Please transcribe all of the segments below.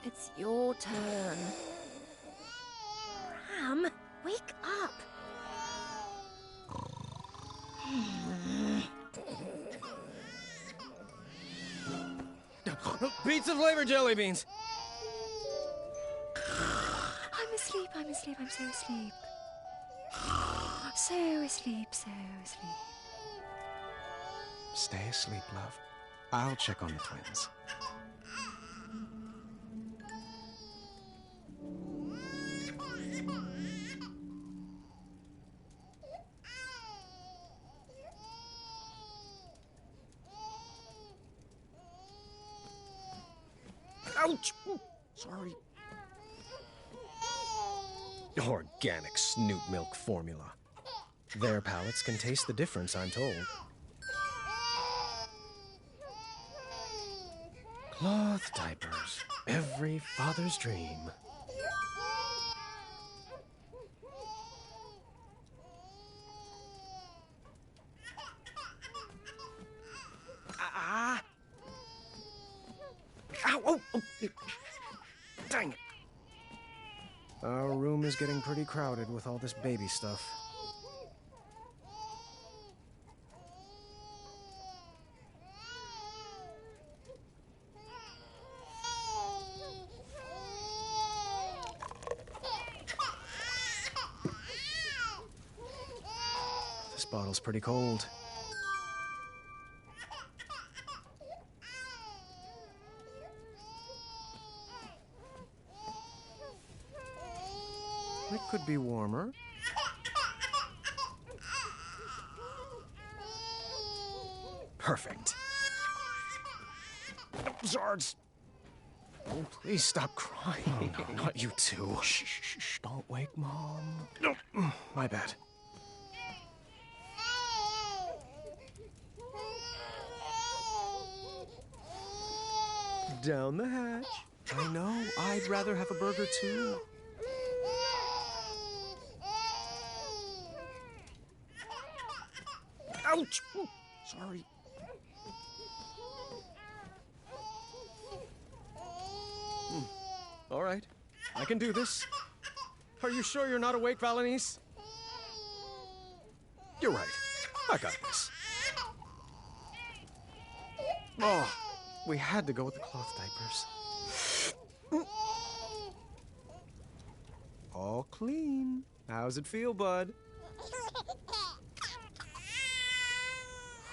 It's your turn. Ram, wake up. Pizza flavored jelly beans. I'm asleep, I'm asleep, I'm so asleep. So asleep, so asleep. Stay asleep, love. I'll check on the twins. Ouch! Sorry. Organic snoot milk formula. Their palates can taste the difference, I'm told. Cloth diapers. Every father's dream. Ah! Ow! Oh! Dang it! Our room is getting pretty crowded with all this baby stuff. This bottle's pretty cold. It could be warmer. Perfect. Zards! Oh, please stop crying. Oh, no, not you two. Shh, shh, shh, don't wake Mom. No, my bad. Down the hatch. I know. I'd rather have a burger, too. Ouch! Sorry. All right. I can do this. Are you sure you're not awake, Valenice? You're right. I got this. Oh, we had to go with the cloth diapers. All clean. How's it feel, bud?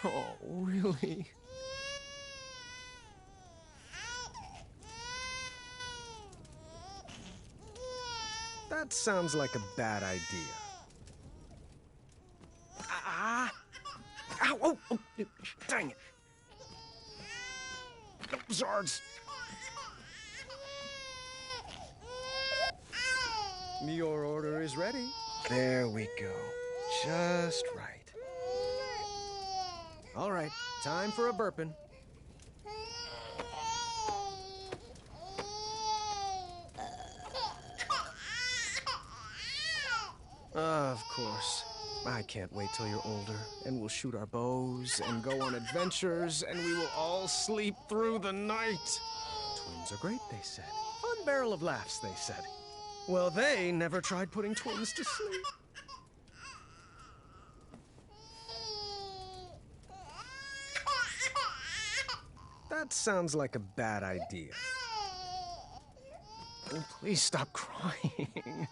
Oh, really? That sounds like a bad idea. Ah! Ow! Oh! Oh! Dang it! Zards! Your order is ready. There we go. Just right. All right, time for a burping. Of course. I can't wait till you're older, and we'll shoot our bows and go on adventures, and we will all sleep through the night. Twins are great, they said. Fun barrel of laughs, they said. Well, they never tried putting twins to sleep. That sounds like a bad idea. Oh, please stop crying.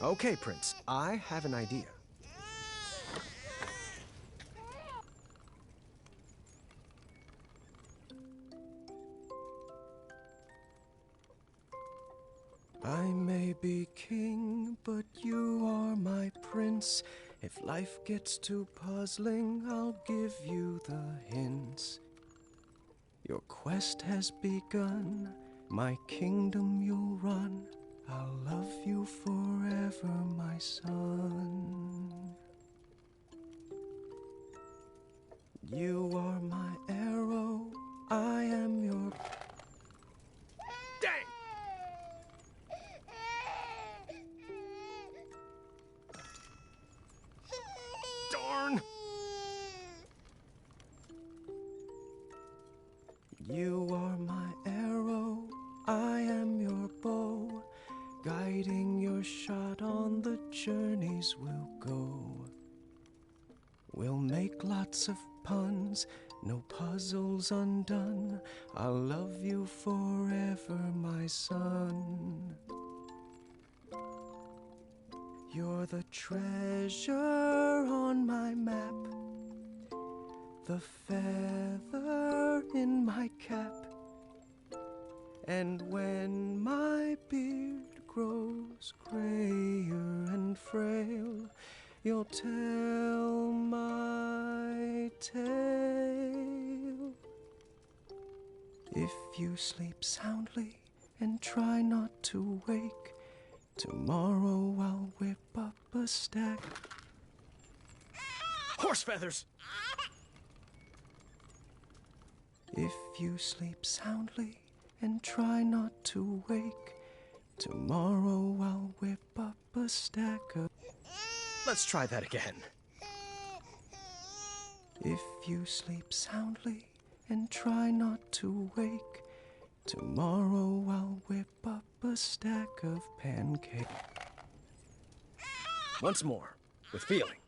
Okay, Prince, I have an idea. I may be king, but you are my prince. If life gets too puzzling, I'll give you the hints. Your quest has begun, my kingdom you'll run. I'll love you forever, my son. You are my arrow, I am your... Dang! Darn! We'll make lots of puns, no puzzles undone. I'll love you forever, my son. You're the treasure on my map, the feather in my cap. And when my beard grows grayer and frail, you'll tell my tale. If you sleep soundly and try not to wake, tomorrow I'll whip up a stack. Horse feathers! If you sleep soundly and try not to wake, tomorrow I'll whip up a stack of... Let's try that again. If you sleep soundly and try not to wake, tomorrow I'll whip up a stack of pancakes. Once more, with feeling.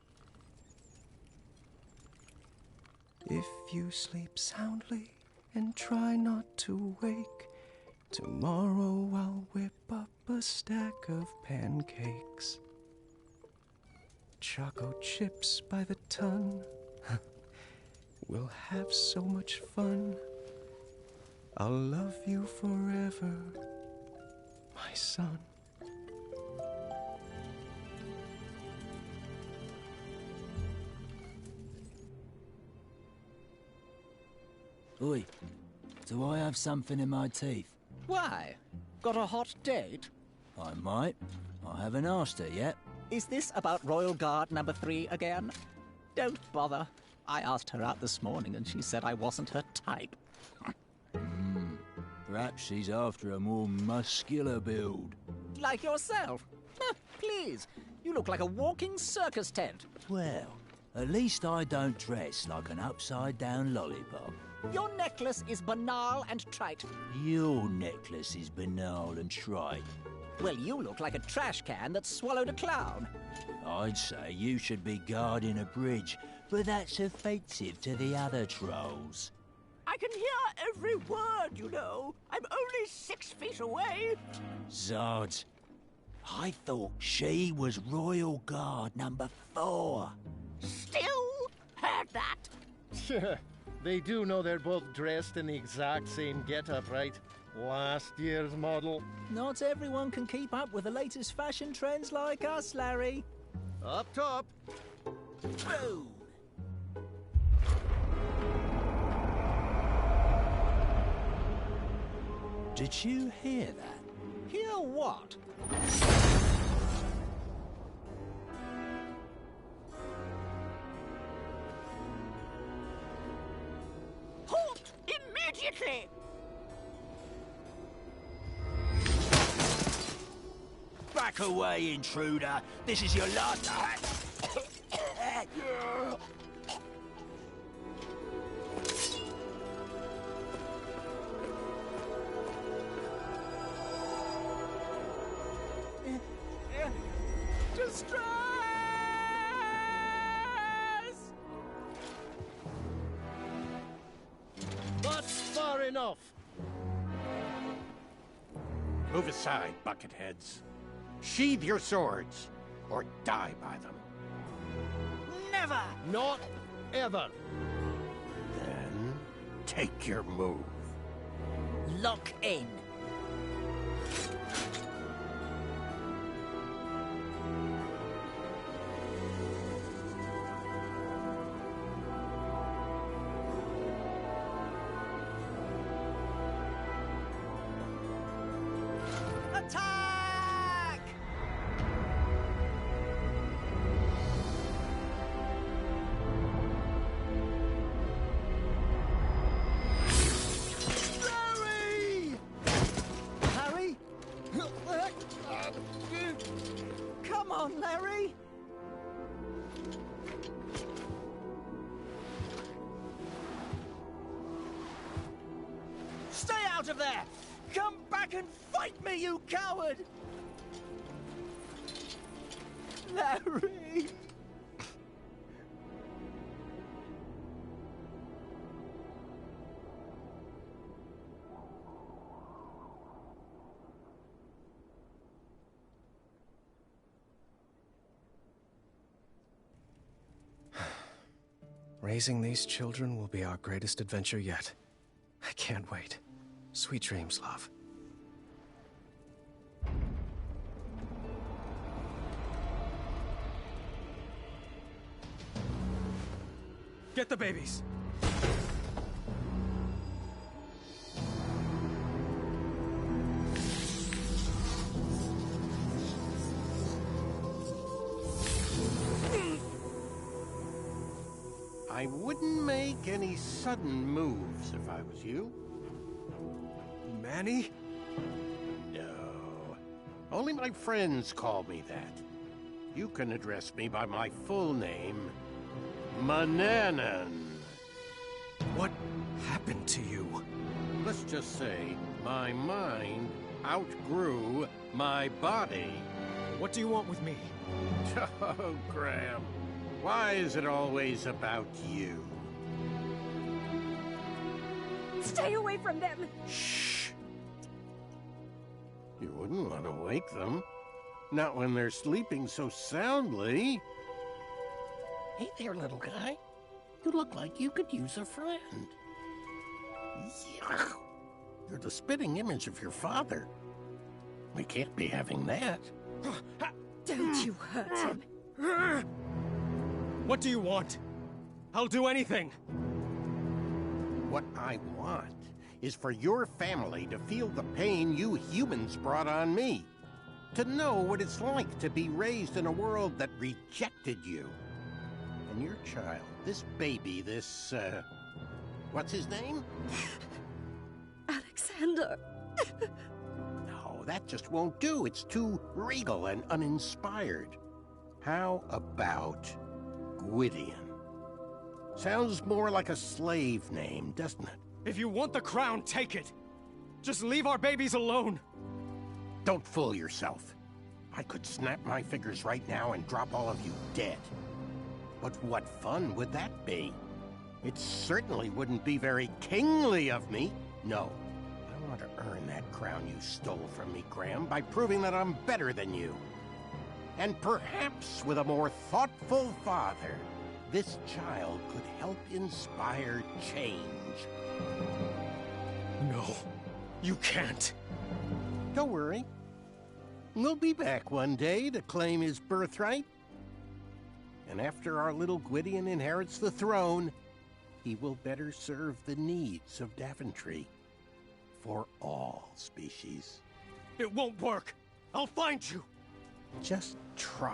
If you sleep soundly and try not to wake, tomorrow I'll whip up a stack of pancakes. Choco chips by the ton. We'll have so much fun. I'll love you forever, my son. Oi, do I have something in my teeth? Why? Got a hot date? I might. I haven't asked her yet. Is this about Royal Guard number 3 again? Don't bother. I asked her out this morning and she said I wasn't her type. Perhaps she's after a more muscular build. Like yourself. Please, you look like a walking circus tent. Well, at least I don't dress like an upside-down lollipop. Your necklace is banal and trite. Your necklace is banal and trite. Well, you look like a trash can that swallowed a clown. I'd say you should be guarding a bridge, but that's offensive to the other trolls. I can hear every word, you know. I'm only 6 feet away. Zods, I thought she was Royal Guard number 4. Still heard that. They do know they're both dressed in the exact same getup, right? Last year's model. Not everyone can keep up with the latest fashion trends like us, Larry. Up top. Boom! Did you hear that? Hear what? Halt! Immediately! Back away, intruder! This is your last... Distress! That's far enough. Move aside, bucketheads. Sheathe your swords, or die by them. Never! Not ever. Then, take your move. Lock in. Attack! Harry? Come on, Larry! Stay out of there! Come back and fight me, you coward! Larry! Raising these children will be our greatest adventure yet. I can't wait. Sweet dreams, love. Get the babies! I wouldn't make any sudden moves if I was you. Manny? No. Only my friends call me that. You can address me by my full name, Mananan. What happened to you? Let's just say my mind outgrew my body. What do you want with me? Oh, Graham. Why is it always about you? Stay away from them! Shh! You wouldn't want to wake them. Not when they're sleeping so soundly. Hey there, little guy. You look like you could use a friend. Yuck. You're the spitting image of your father. We can't be having that. Don't you hurt him. What do you want? I'll do anything. What I want is for your family to feel the pain you humans brought on me. To know what it's like to be raised in a world that rejected you. And your child, this baby, this, what's his name? Alexander. No, that just won't do. It's too regal and uninspired. How about Gwydion? Sounds more like a slave name, doesn't it? If you want the crown, take it. Just leave our babies alone. Don't fool yourself. I could snap my fingers right now and drop all of you dead. But what fun would that be? It certainly wouldn't be very kingly of me. No, I want to earn that crown you stole from me, Graham, by proving that I'm better than you. And perhaps with a more thoughtful father, this child could help inspire change. No, you can't. Don't worry. We'll be back one day to claim his birthright. And after our little Gwydion inherits the throne, he will better serve the needs of Daventry. For all species. It won't work. I'll find you. Just try.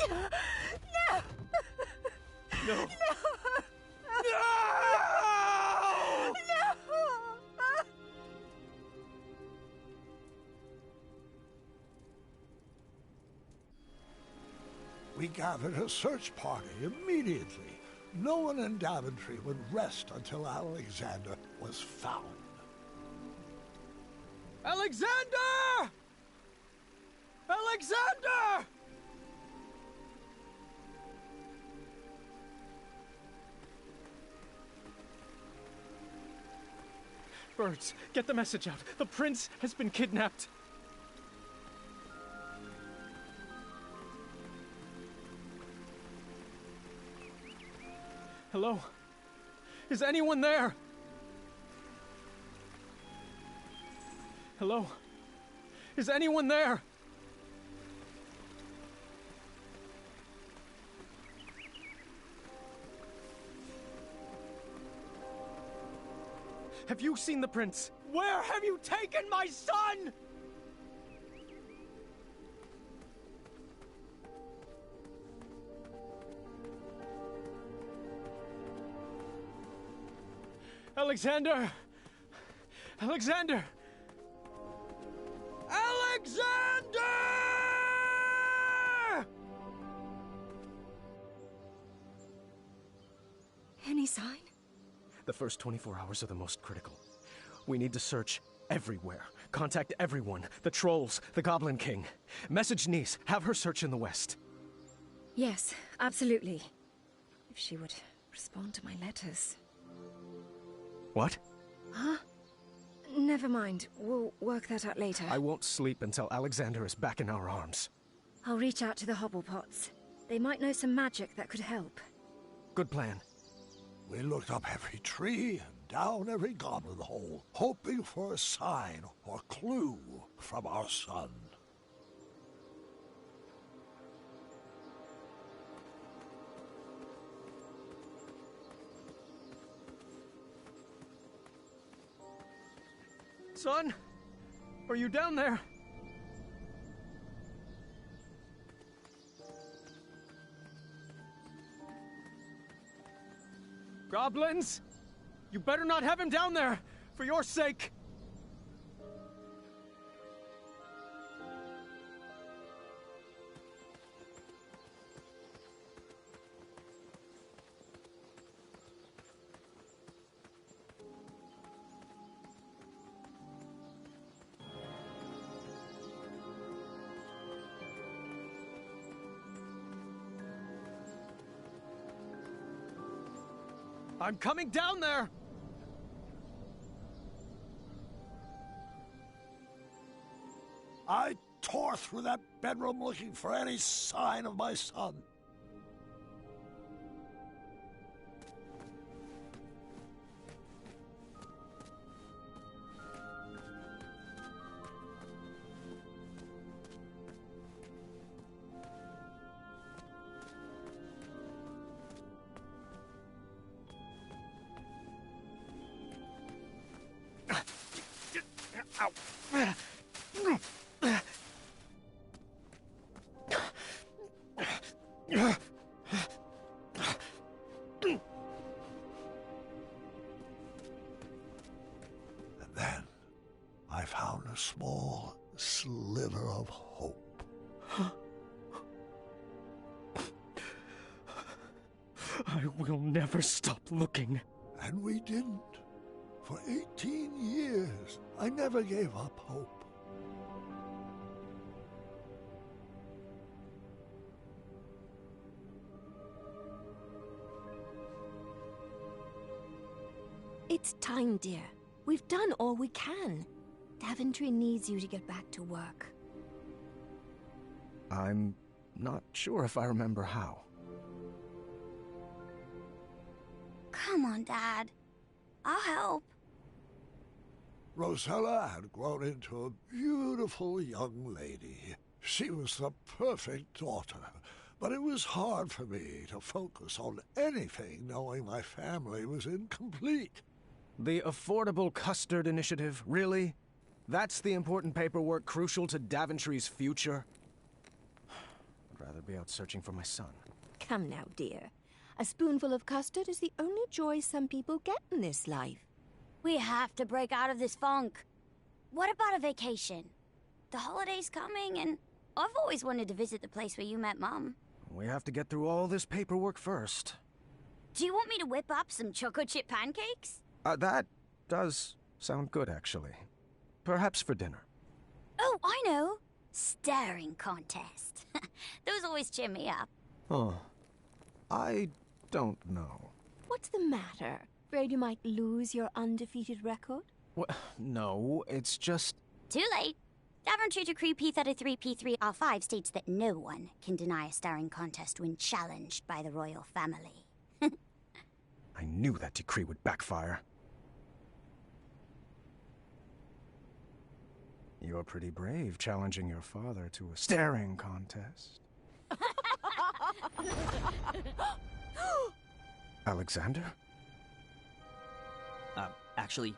No. No. We gathered a search party immediately. No one in Daventry would rest until Alexander was found. Alexander! Alexander! Birds, get the message out. The prince has been kidnapped. Hello? Is anyone there? Hello? Is anyone there? Have you seen the prince? Where have you taken my son? Alexander! Alexander! Alexander! Any sign? The first 24 hours are the most critical. We need to search everywhere. Contact everyone. The trolls, the Goblin King. Message Niece. Have her search in the west. Yes, absolutely. If she would respond to my letters. What? Huh? Never mind. We'll work that out later. I won't sleep until Alexander is back in our arms. I'll reach out to the Hobblepots. They might know some magic that could help. Good plan. We looked up every tree and down every goblin hole, hoping for a sign or clue from our son. Son? Are you down there? Goblins? You better not have him down there, for your sake! I'm coming down there! I tore through that bedroom looking for any sign of my son. And then I found a small sliver of hope. I will never stop looking. And we didn't. For 18 years, I never gave up hope. It's time, dear. We've done all we can. Daventry needs you to get back to work. I'm not sure if I remember how. Come on, Dad. I'll help. Rosella had grown into a beautiful young lady. She was the perfect daughter, but it was hard for me to focus on anything knowing my family was incomplete. The Affordable Custard Initiative, really? That's the important paperwork crucial to Daventry's future? I'd rather be out searching for my son. Come now, dear. A spoonful of custard is the only joy some people get in this life. We have to break out of this funk. What about a vacation? The holiday's coming, and I've always wanted to visit the place where you met Mom. We have to get through all this paperwork first. Do you want me to whip up some chocolate chip pancakes? That does sound good, actually. Perhaps for dinner. Oh, I know. Staring contest. Those always cheer me up. Oh, I don't know. What's the matter? Afraid you might lose your undefeated record? What? No, it's just... Too late. Daventry Decree P33P3R5 states that no one can deny a staring contest when challenged by the royal family. I knew that decree would backfire. You're pretty brave, challenging your father to a staring contest. Alexander? Actually,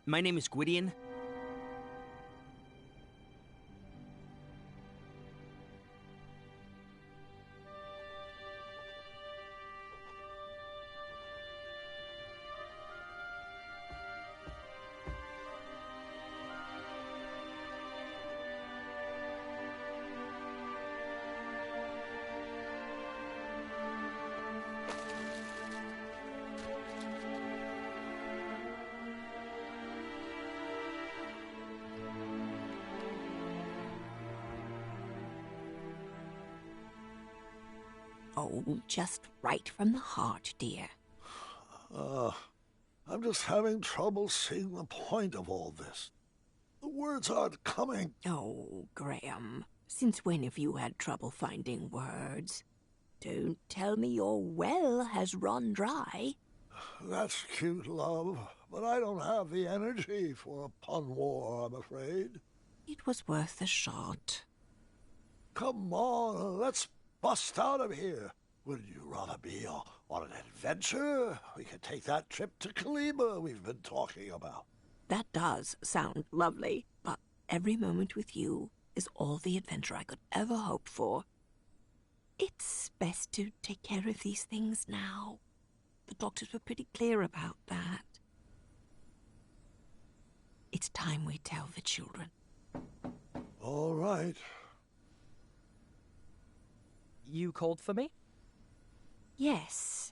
my name is Gwydion. Oh, just right from the heart, dear. I'm just having trouble seeing the point of all this. The words aren't coming. Oh, Graham. Since when have you had trouble finding words? Don't tell me your well has run dry. That's cute, love, but I don't have the energy for a pun war, I'm afraid. It was worth a shot. Come on, let's bust out of here. Would you rather be on an adventure? We could take that trip to Kalima we've been talking about. That does sound lovely, but every moment with you is all the adventure I could ever hope for. It's best to take care of these things now. The doctors were pretty clear about that. It's time we tell the children. All right. You called for me? Yes.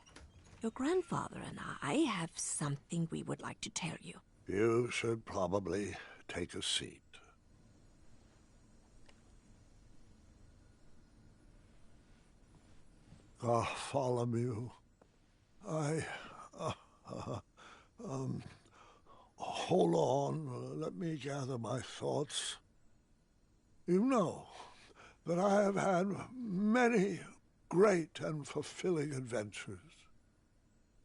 Your grandfather and I have something we would like to tell you. You should probably take a seat. Bartholomew, hold on, let me gather my thoughts. You know that I have had many great and fulfilling adventures.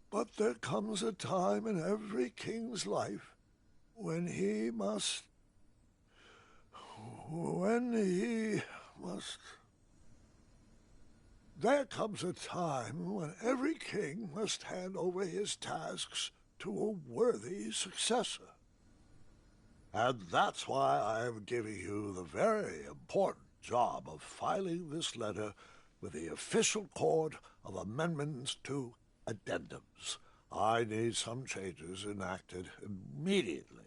But there comes a time in every king's life when he must... There comes a time when every king must hand over his tasks to a worthy successor. And that's why I am giving you the very important job of filing this letter with the official court of amendments to addendums. I need some changes enacted immediately.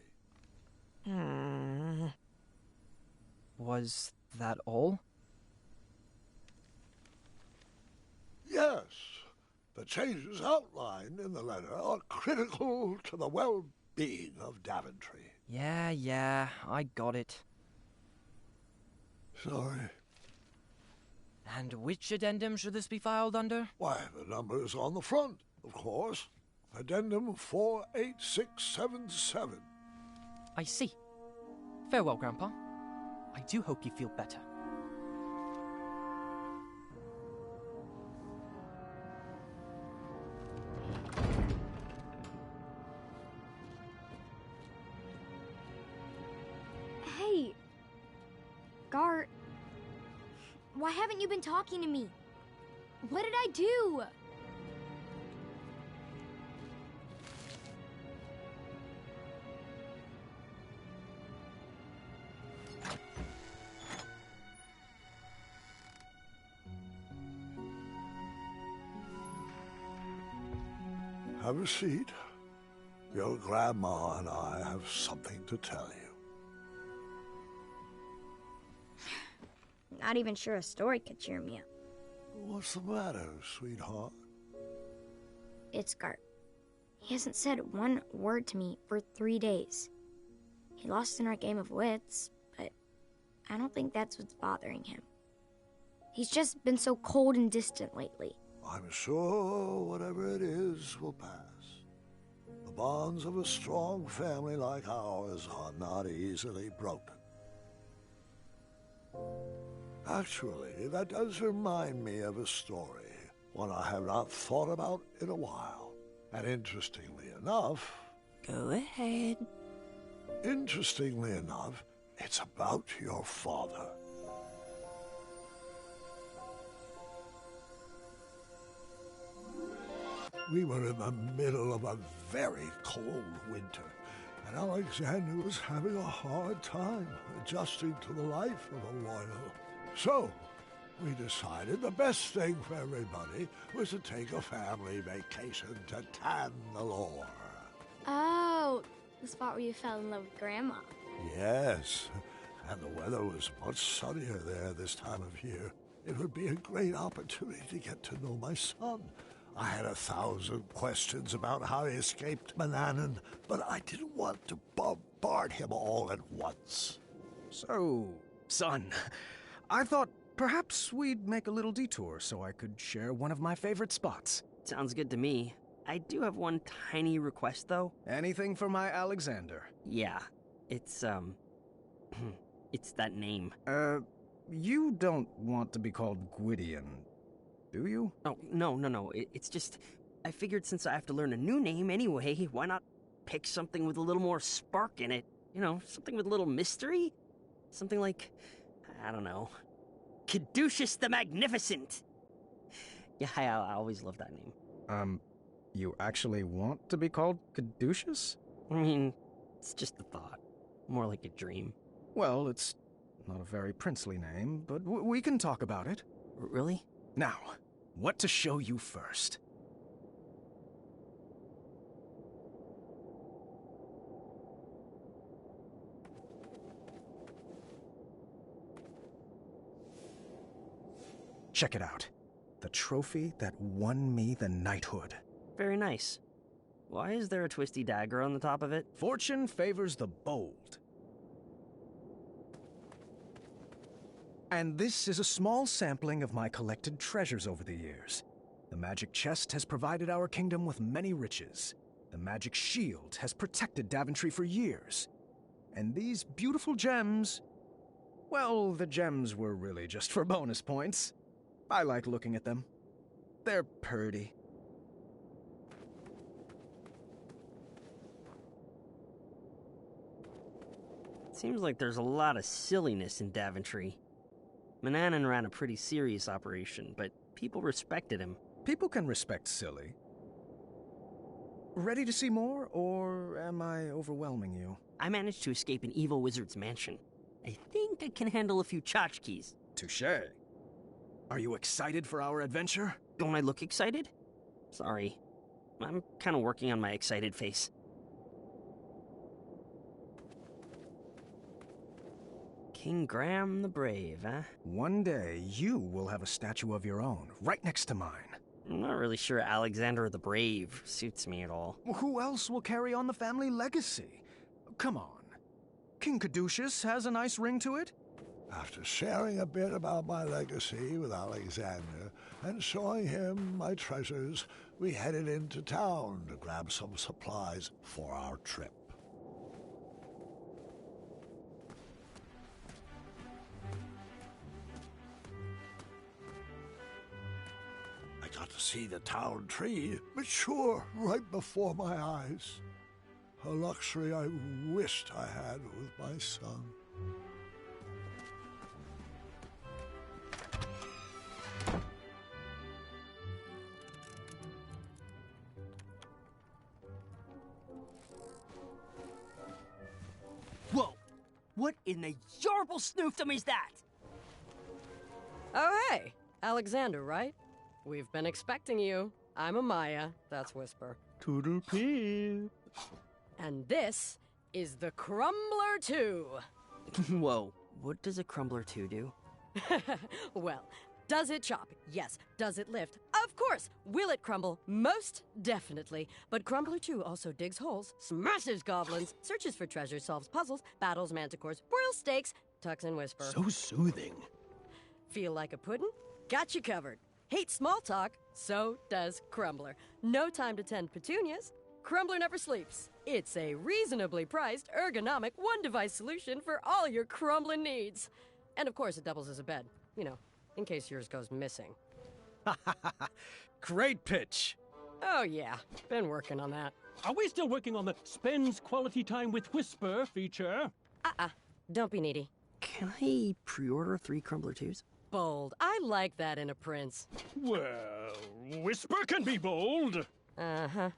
Was that all? Yes, the changes outlined in the letter are critical to the well-being of Daventry. Yeah, I got it. Sorry. And which addendum should this be filed under? Why, the number's on the front, of course. Addendum 48677. I see. Farewell, Grandpa. I do hope you feel better. Hey, Gar, why haven't you been talking to me? What did I do? Have a seat. Your grandma and I have something to tell you. Not even sure a story could cheer me up. What's the matter, sweetheart? It's Gart. He hasn't said one word to me for 3 days. He lost in our game of wits, but I don't think that's what's bothering him. He's just been so cold and distant lately. I'm sure whatever it is will pass. The bonds of a strong family like ours are not easily broken. Actually, that does remind me of a story, one I have not thought about in a while. And interestingly enough... Go ahead. Interestingly enough, it's about your father. We were in the middle of a very cold winter, and Alexander was having a hard time adjusting to the life of a royal. So, we decided the best thing for everybody was to take a family vacation to Tanalore. Oh, the spot where you fell in love with Grandma. Yes, and the weather was much sunnier there this time of year. It would be a great opportunity to get to know my son. I had 1,000 questions about how he escaped Manannan, but I didn't want to bombard him all at once. So, son, I thought perhaps we'd make a little detour so I could share one of my favorite spots. Sounds good to me. I do have one tiny request, though. Anything for my Alexander. Yeah, it's, it's that name. you don't want to be called Gwydion, do you? Oh, no. It's just, I figured since I have to learn a new name anyway, why not pick something with a little more spark in it? You know, something with a little mystery? Something like, I don't know, Caduceus the Magnificent. Yeah, I always loved that name. You actually want to be called Caduceus? I mean, it's just a thought. More like a dream. Well, it's not a very princely name, but we can talk about it. Really? Now, what to show you first? Check it out. The trophy that won me the knighthood. Very nice. Why is there a twisty dagger on the top of it? Fortune favors the bold. And this is a small sampling of my collected treasures over the years. The magic chest has provided our kingdom with many riches. The magic shield has protected Daventry for years. And these beautiful gems... well, the gems were really just for bonus points. I like looking at them. They're purty. Seems like there's a lot of silliness in Daventry. Manannan ran a pretty serious operation, but people respected him. People can respect silly. Ready to see more, or am I overwhelming you? I managed to escape an evil wizard's mansion. I think I can handle a few tchotchkes. Touché. Are you excited for our adventure? Don't I look excited? Sorry. I'm kind of working on my excited face. King Graham the Brave, huh? One day, you will have a statue of your own, right next to mine. I'm not really sure Alexander the Brave suits me at all. Who else will carry on the family legacy? Come on. King Caduceus has a nice ring to it. After sharing a bit about my legacy with Alexander and showing him my treasures, we headed into town to grab some supplies for our trip. I got to see the town tree mature right before my eyes. A luxury I wished I had with my son. Whoa! What in the yarble snoofdom is that? Oh, hey! Alexander, right? We've been expecting you. I'm Amaya, that's Whisper. Toodle pip. And this is the Crumbler 2. Whoa, what does a Crumbler 2 do? Well, does it chop? Yes. Does it lift? Of course. Will it crumble? Most definitely. But Crumbler 2 also digs holes, smashes goblins, searches for treasure, solves puzzles, battles manticores, broils steaks, tucks in Whisper. So soothing. Feel like a puddin'? Got you covered. Hate small talk? So does Crumbler. No time to tend petunias? Crumbler never sleeps. It's a reasonably priced, ergonomic, one-device solution for all your crumbling needs. And of course, it doubles as a bed. You know, in case yours goes missing. Great pitch. Oh yeah, been working on that. Are we still working on the spends quality time with Whisper feature? Don't be needy. Can I pre-order 3 Crumbler 2s? Bold. I like that in a prince. Well, Whisper can be bold. Uh-huh.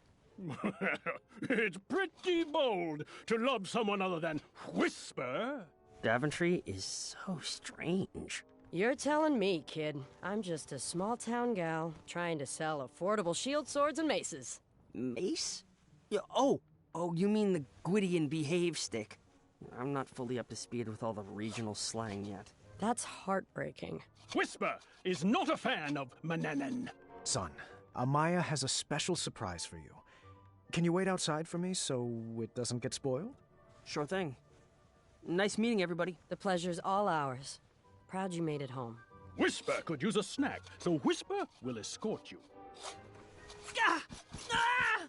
It's pretty bold to love someone other than Whisper. Daventry is so strange. You're telling me, kid. I'm just a small-town gal trying to sell affordable shield swords and maces. Mace? Yeah, oh, you mean the Gwydion behave stick. I'm not fully up to speed with all the regional slang yet. That's heartbreaking. Whisper is not a fan of Manannan. Son, Amaya has a special surprise for you. Can you wait outside for me so it doesn't get spoiled? Sure thing. Nice meeting everybody. The pleasure's all ours. Proud you made it home. Whisper could use a snack, so Whisper will escort you. Ah! Ah!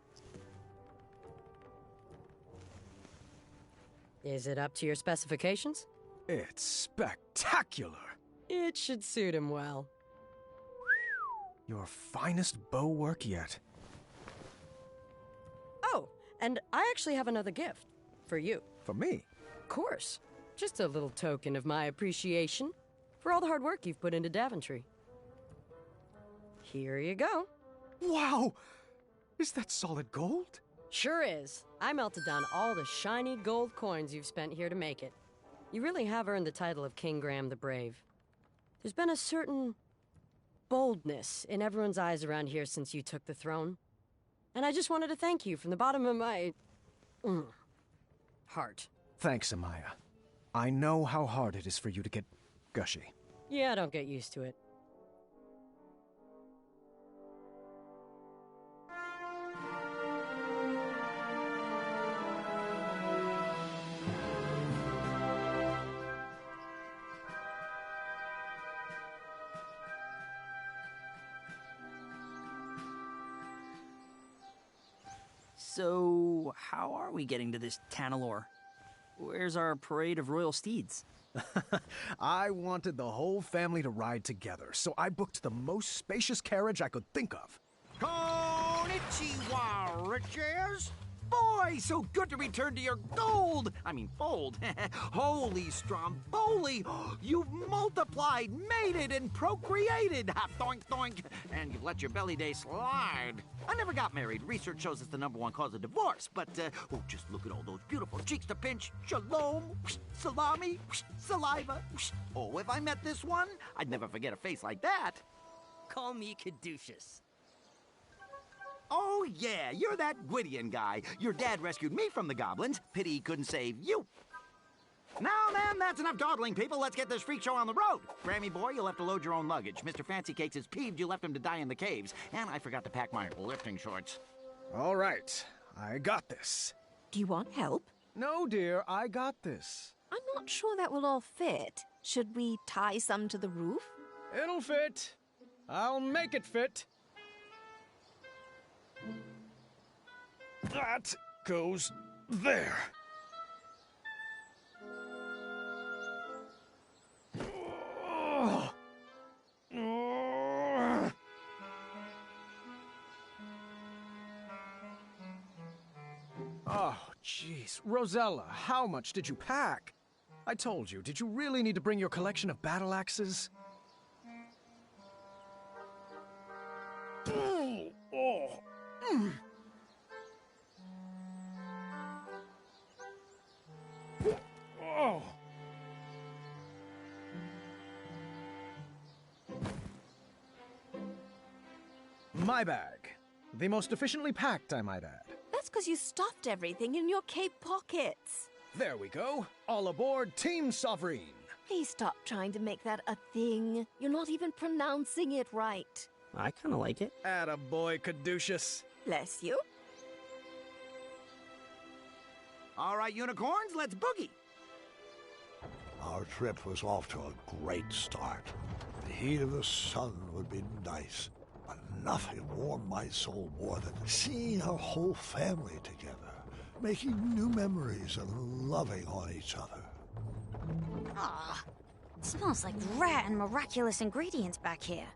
Is it up to your specifications? It's spectacular. It should suit him well. Your finest bow work yet. Oh, and I actually have another gift. For you. For me? Of course. Just a little token of my appreciation for all the hard work you've put into Daventry. Here you go. Wow! Is that solid gold? Sure is. I melted down all the shiny gold coins you've spent here to make it. You really have earned the title of King Graham the Brave. There's been a certain boldness in everyone's eyes around here since you took the throne. And I just wanted to thank you from the bottom of my... heart. Thanks, Amaya. I know how hard it is for you to get gushy. Yeah, don't get used to it. So, how are we getting to this Tanalor? Where's our parade of royal steeds? I wanted the whole family to ride together, so I booked the most spacious carriage I could think of. Konnichiwa, riches! Boy, so good to return to your gold! I mean, fold. Holy Stromboli! You've multiplied, mated, and procreated! Ha, doink, doink! And you've let your belly day slide. I never got married. Research shows it's the #1 cause of divorce. But, oh, just look at all those beautiful cheeks to pinch. Shalom, salami, saliva. Oh, if I met this one, I'd never forget a face like that. Call me Caduceus. Oh, yeah, you're that Gwydion guy. Your dad rescued me from the goblins. Pity he couldn't save you. Now, then, that's enough dawdling, people. Let's get this freak show on the road. Grammy boy, you'll have to load your own luggage. Mr. Fancy Cakes is peeved you left him to die in the caves. And I forgot to pack my lifting shorts. All right, I got this. Do you want help? No, dear, I got this. I'm not sure that will all fit. Should we tie some to the roof? It'll fit. I'll make it fit. That goes there. Oh, jeez. Rosella, how much did you pack? I told you, did you really need to bring your collection of battle axes? Oh. Oh. My bag. The most efficiently packed, I might add. That's because you stuffed everything in your cape pockets. There we go. All aboard Team Sovereign. Please stop trying to make that a thing. You're not even pronouncing it right. I kind of like it. Attaboy, Caduceus. Bless you. All right, unicorns, let's boogie. Our trip was off to a great start. The heat of the sun would be nice, but nothing warmed my soul more than seeing our whole family together, making new memories and loving on each other. Ah, it smells like rare and miraculous ingredients back here.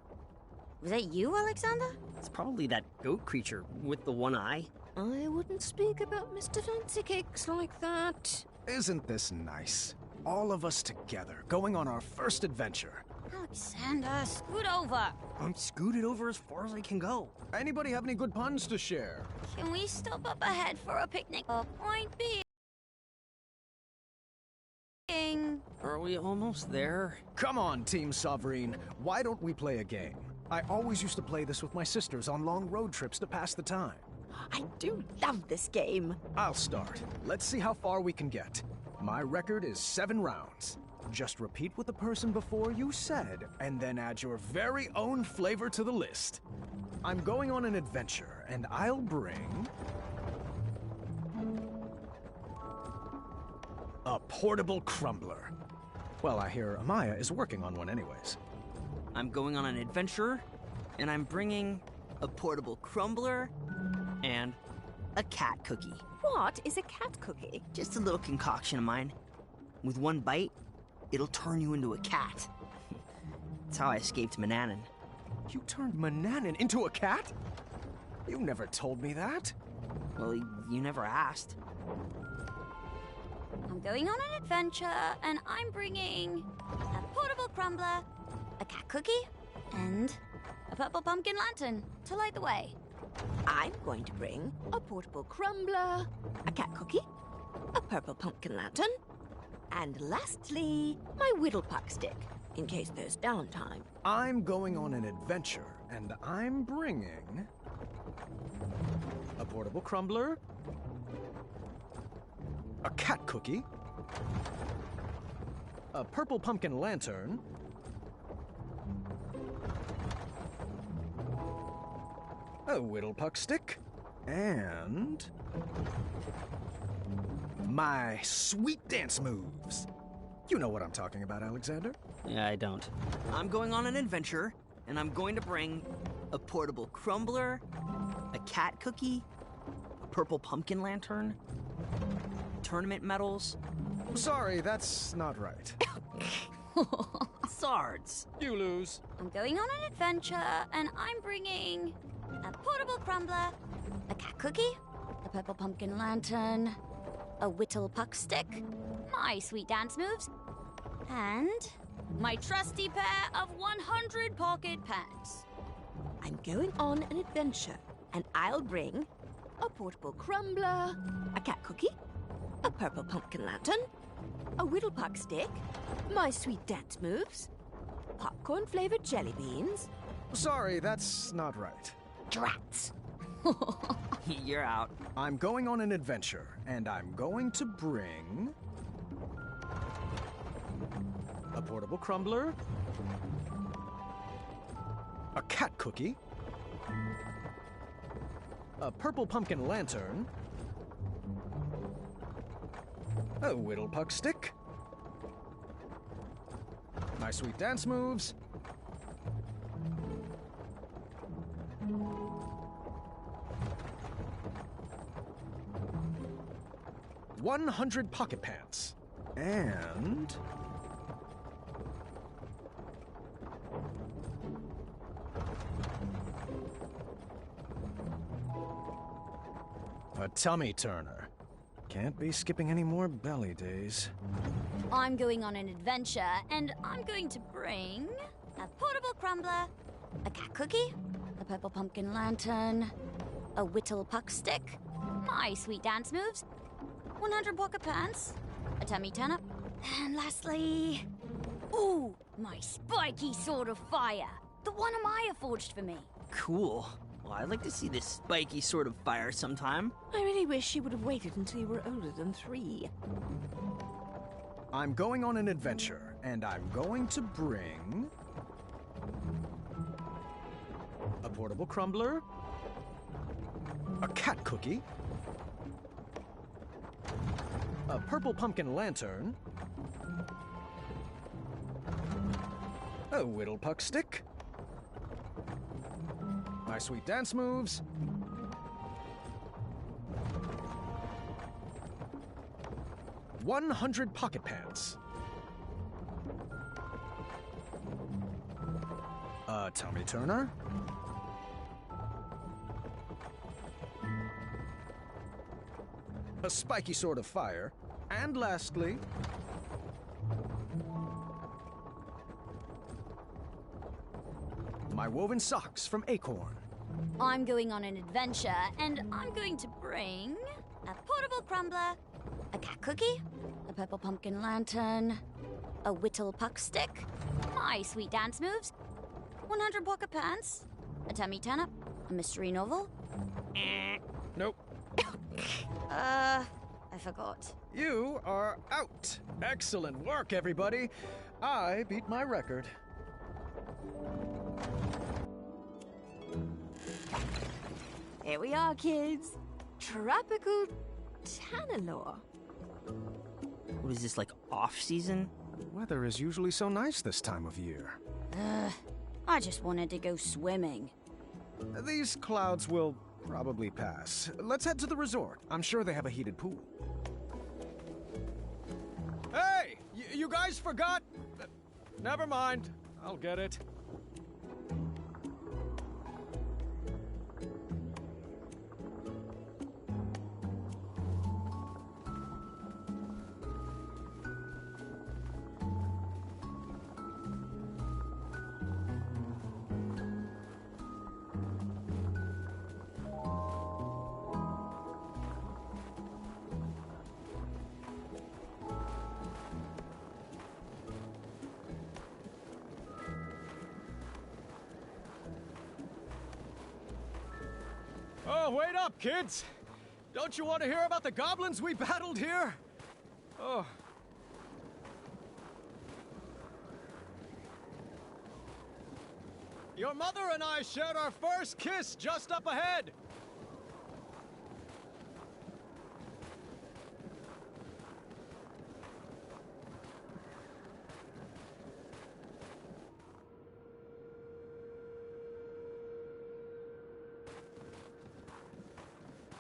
Was that you, Alexander? It's probably that goat creature with the one eye. I wouldn't speak about Mr. Fancy Cakes like that. Isn't this nice? All of us together, going on our first adventure. Alexander, scoot over. I'm scooted over as far as I can go. Anybody have any good puns to share? Can we stop up ahead for a picnic? Point being... Are we almost there? Come on, Team Sovereign. Why don't we play a game? I always used to play this with my sisters on long road trips to pass the time. I do love this game. I'll start. Let's see how far we can get. My record is 7 rounds. Just repeat what the person before you said, and then add your very own flavor to the list. I'm going on an adventure, and I'll bring... a portable crumbler. Well, I hear Amaya is working on one anyways. I'm going on an adventure, and I'm bringing a portable crumbler and a cat cookie. What is a cat cookie? Just a little concoction of mine. With one bite, it'll turn you into a cat. That's how I escaped Manannan. You turned Manannan into a cat? You never told me that. Well, you never asked. I'm going on an adventure, and I'm bringing a portable crumbler, a cat cookie, and a purple pumpkin lantern to light the way. I'm going to bring a portable crumbler, a cat cookie, a purple pumpkin lantern, and lastly, my whittlepuck stick, in case there's downtime. I'm going on an adventure, and I'm bringing a portable crumbler, a cat cookie, a purple pumpkin lantern, a whittlepuck stick, and my sweet dance moves. You know what I'm talking about, Alexander? Yeah, I don't. I'm going on an adventure, and I'm going to bring a portable crumbler, a cat cookie, a purple pumpkin lantern, tournament medals. Sorry, that's not right. Sards. You lose. I'm going on an adventure, and I'm bringing a portable crumbler, a cat cookie, a purple pumpkin lantern, a whittlepuck stick, my sweet dance moves, and my trusty pair of 100 pocket pants. I'm going on an adventure, and I'll bring a portable crumbler, a cat cookie, a purple pumpkin lantern, a whittlepuck stick, my sweet dance moves, popcorn-flavored jelly beans. Sorry, that's not right. Drats. You're out. I'm going on an adventure, and I'm going to bring a portable crumbler, a cat cookie, a purple pumpkin lantern, a whittlepuck stick, my sweet dance moves, $100 pocket pants, and a tummy turner. Can't be skipping any more belly days. I'm going on an adventure, and I'm going to bring a portable crumbler, a cat cookie, a purple pumpkin lantern, a whittlepuck stick, my sweet dance moves, 100 pocket pants, a tummy turn-up, and lastly, ooh, my spiky sword of fire, the one Amaya forged for me. Cool. Well, I'd like to see this spiky sword of fire sometime. I really wish you would have waited until you were older than 3. I'm going on an adventure, and I'm going to bring a portable crumbler, a cat cookie, a purple pumpkin lantern, a whittlepuck stick, my sweet dance moves, $100 pocket pants, a tummy turner, a spiky sword of fire, and lastly, my woven socks from Acorn. I'm going on an adventure, and I'm going to bring a portable crumbler, a cat cookie, a purple pumpkin lantern, a whittlepuck stick, my sweet dance moves, 100 pocket pants, a tummy turn-up, a mystery novel. Nope. I forgot. You are out. Excellent work, everybody. I beat my record. Here we are, kids. Tropical Tanalore. What is this, like off-season? The weather is usually so nice this time of year. I just wanted to go swimming. These clouds will probably pass. Let's head to the resort. I'm sure they have a heated pool. Hey! You guys forgot? Never mind. I'll get it. Oh, wait up, kids! Don't you want to hear about the goblins we battled here? Oh. Your mother and I shared our first kiss just up ahead!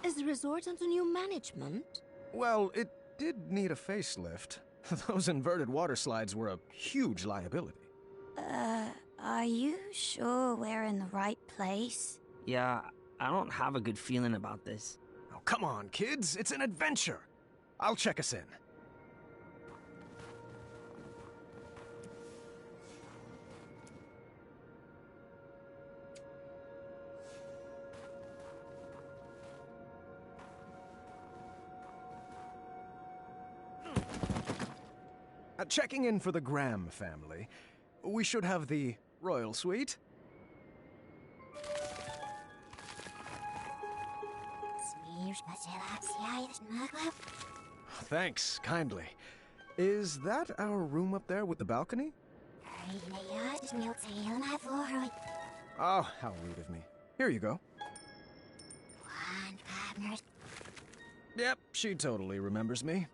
Is the resort under new management? Well, it did need a facelift. Those inverted water slides were a huge liability. Are you sure we're in the right place? Yeah, I don't have a good feeling about this. Oh, come on, kids. It's an adventure. I'll check us in. Checking in for the Graham family. We should have the royal suite. Thanks, kindly. Is that our room up there with the balcony? Oh, how rude of me. Here you go. Yep, she totally remembers me.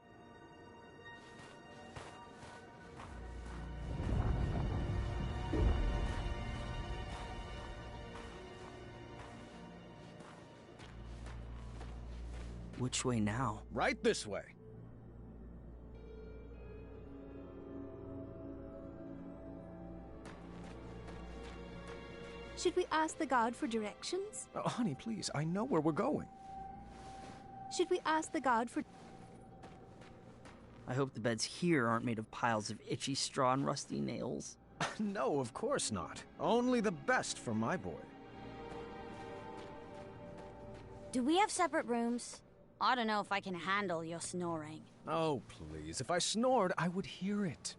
Which way now? Right this way. Should we ask the guard for directions? Oh, honey, please, I know where we're going. Should we ask the guard for... I hope the beds here aren't made of piles of itchy straw and rusty nails. No, of course not. Only the best for my boy. Do we have separate rooms? I don't know if I can handle your snoring. Oh, please. If I snored, I would hear it.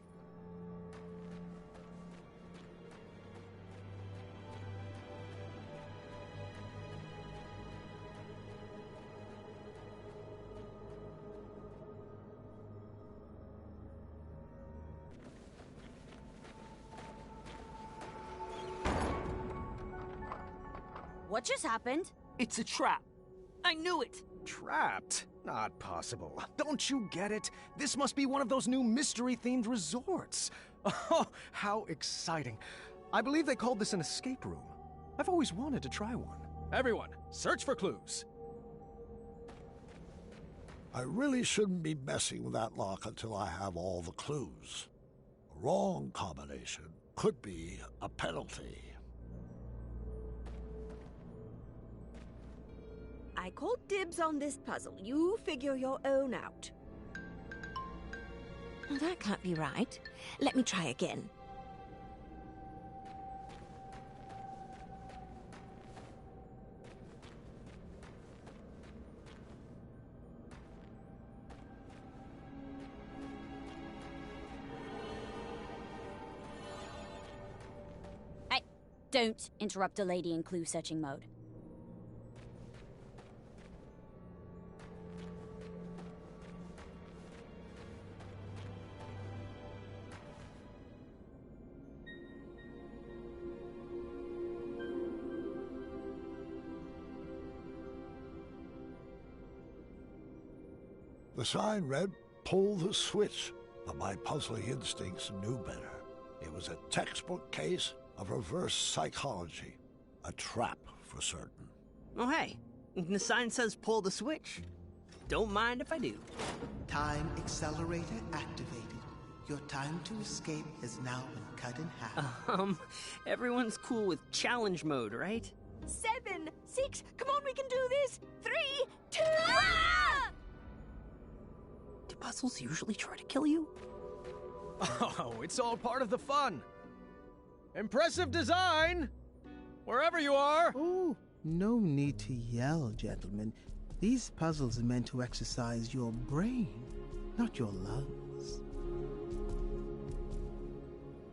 What just happened? It's a trap. I knew it. Trapped? Not possible. Don't you get it? This must be one of those new mystery-themed resorts. Oh, how exciting. I believe they called this an escape room. I've always wanted to try one. Everyone, search for clues. I really shouldn't be messing with that lock until I have all the clues. A wrong combination could be a penalty. I called dibs on this puzzle. You figure your own out. Well, that can't be right. Let me try again. Hey, don't interrupt a lady in clue searching mode. The sign read, "Pull the switch," but my puzzling instincts knew better. It was a textbook case of reverse psychology. A trap, for certain. Oh, hey. The sign says pull the switch. Don't mind if I do. Time accelerator activated. Your time to escape has now been cut in half. Everyone's cool with challenge mode, right? 7, 6, come on, we can do this! 3, 2... Do puzzles usually try to kill you? Oh, it's all part of the fun. Impressive design! Wherever you are! Oh, no need to yell, gentlemen. These puzzles are meant to exercise your brain, not your lungs.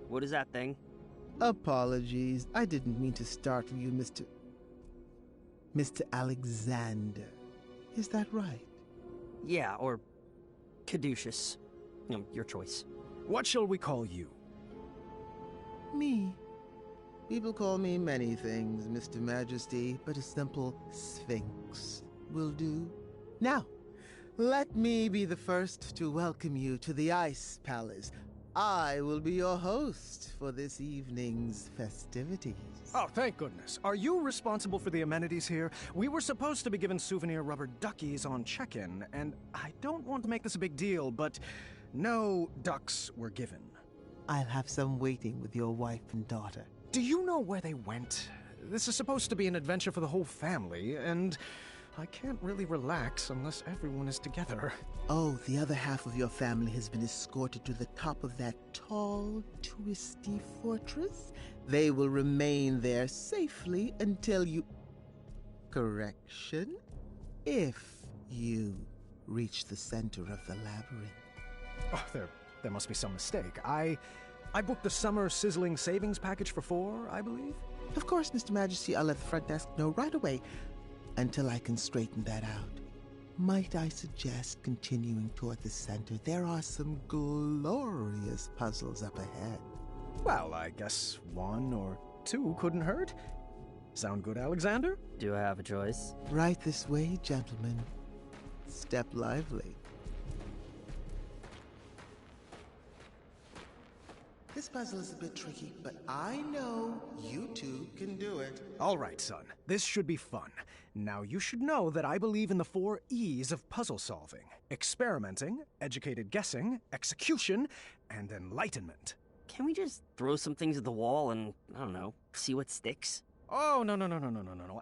What is that thing? Apologies. I didn't mean to startle you, Mr. Alexander. Is that right? Yeah, or Caduceus. Your choice. What shall we call you? Me. People call me many things, Mr. Majesty, but a simple Sphinx will do. Now, let me be the first to welcome you to the Ice Palace. I will be your host for this evening's festivities. Oh, thank goodness. Are you responsible for the amenities here? We were supposed to be given souvenir rubber duckies on check-in, and I don't want to make this a big deal, but no ducks were given. I'll have some waiting with your wife and daughter. Do you know where they went? This is supposed to be an adventure for the whole family, and I can't really relax unless everyone is together. Oh, the other half of your family has been escorted to the top of that tall, twisty fortress. They will remain there safely until you... Correction? If you reach the center of the labyrinth. Oh, there must be some mistake. I booked the summer sizzling savings package for 4, I believe? Of course, Mr. Majesty, I'll let the front desk know right away. Until I can straighten that out, might I suggest continuing toward the center? There are some glorious puzzles up ahead. Well, I guess 1 or 2 couldn't hurt. Sound good, Alexander? Do I have a choice? Right this way, gentlemen. Step lively. This puzzle is a bit tricky, but I know you two can do it. All right, son. This should be fun. Now, you should know that I believe in the 4 E's of puzzle solving. Experimenting, educated guessing, execution, and enlightenment. Can we just throw some things at the wall and, I don't know, see what sticks? Oh, no.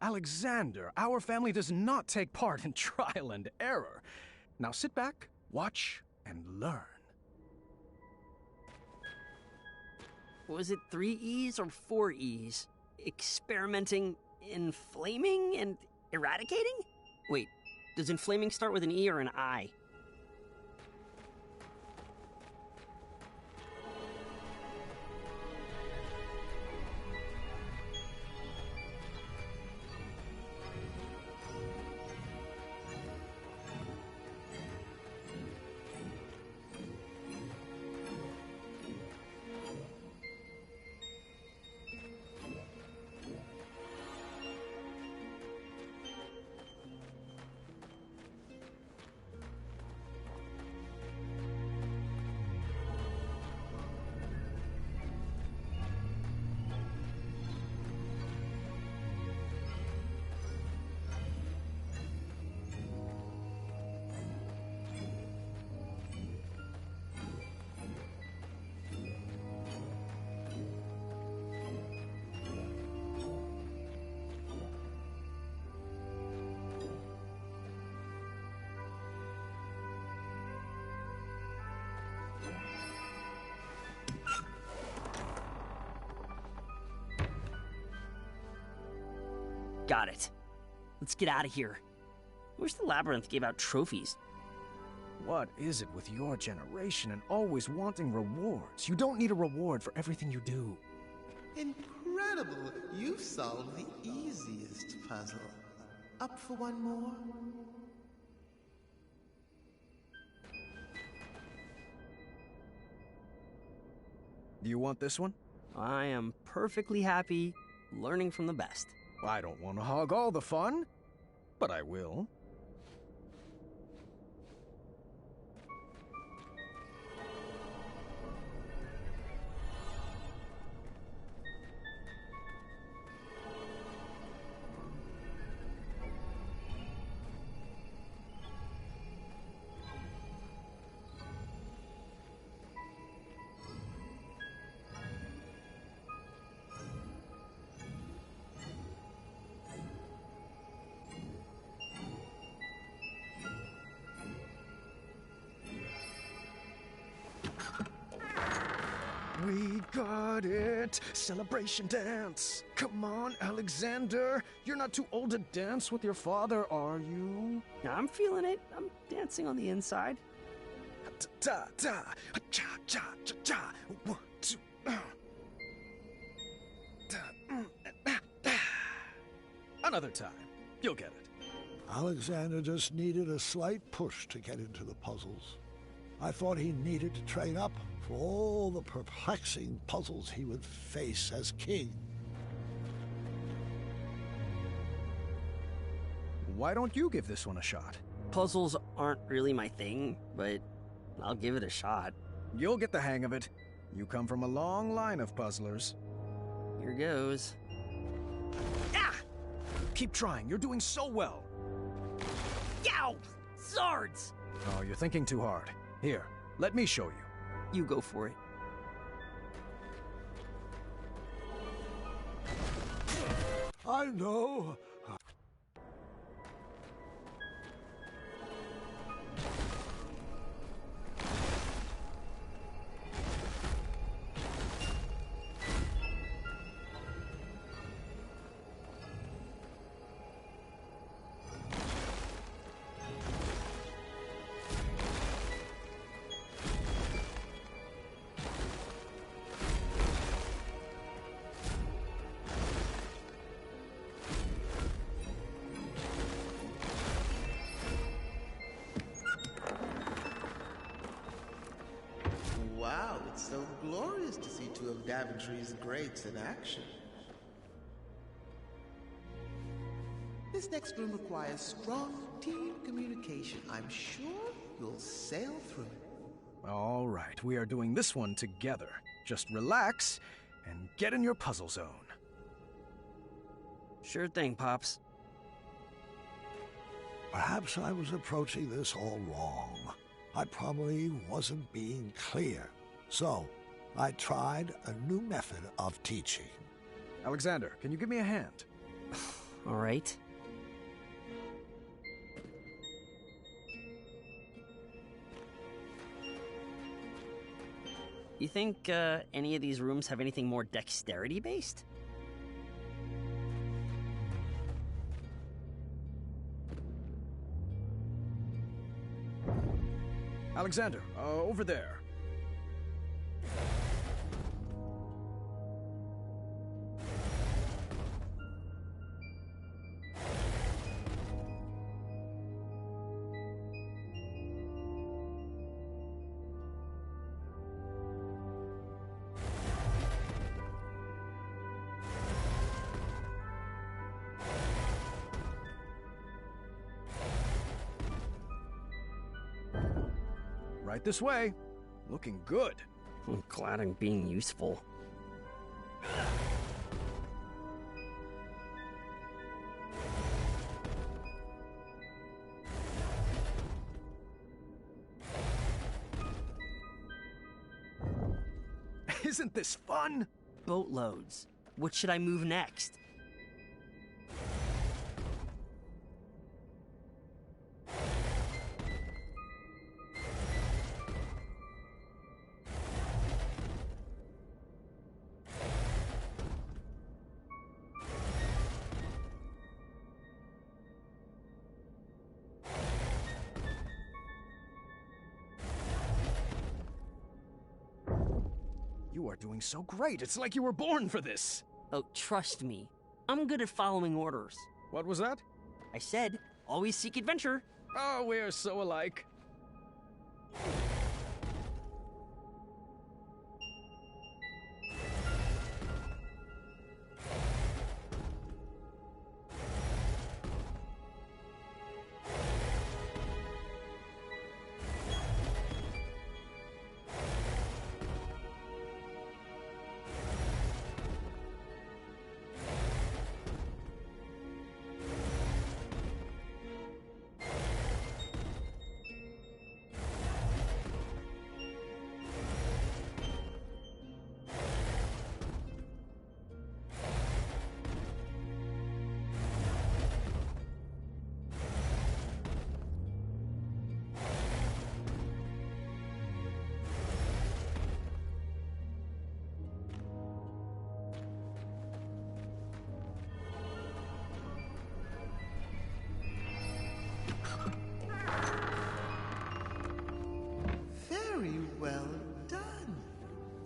Alexander, our family does not take part in trial and error. Now sit back, watch, and learn. Was it 3 E's or 4 E's? Experimenting, inflaming, and eradicating? Wait, does inflaming start with an E or an I? Got it. Let's get out of here. I wish the labyrinth gave out trophies. What is it with your generation and always wanting rewards? You don't need a reward for everything you do. Incredible! You've solved the easiest puzzle. Up for one more? Do you want this one? I am perfectly happy learning from the best. I don't want to hog all the fun, but I will. We got it! Celebration dance! Come on, Alexander! You're not too old to dance with your father, are you? I'm feeling it. I'm dancing on the inside. Da da, cha cha cha cha. 1, 2. Another time. You'll get it. Alexander just needed a slight push to get into the puzzles. I thought he needed to train up for all the perplexing puzzles he would face as king. Why don't you give this one a shot? Puzzles aren't really my thing, but I'll give it a shot. You'll get the hang of it. You come from a long line of puzzlers. Here goes. Ah! Keep trying. You're doing so well. Yow! Swords! Oh, you're thinking too hard. Here, let me show you. You go for it. I know. Wow, it's so glorious to see two of Daventry's greats in action. This next room requires strong team communication. I'm sure you'll sail through it. All right, we are doing this one together. Just relax and get in your puzzle zone. Sure thing, Pops. Perhaps I was approaching this all wrong. I probably wasn't being clear. So, I tried a new method of teaching. Alexander, can you give me a hand? All right. You think any of these rooms have anything more dexterity-based? Alexander, over there. Right this way. Looking good. I'm glad I'm being useful. Isn't this fun? Boatloads. What should I move next? You are doing so great. It's like you were born for this. Oh, trust me. I'm good at following orders. What was that? I said, always seek adventure. Oh, we're so alike.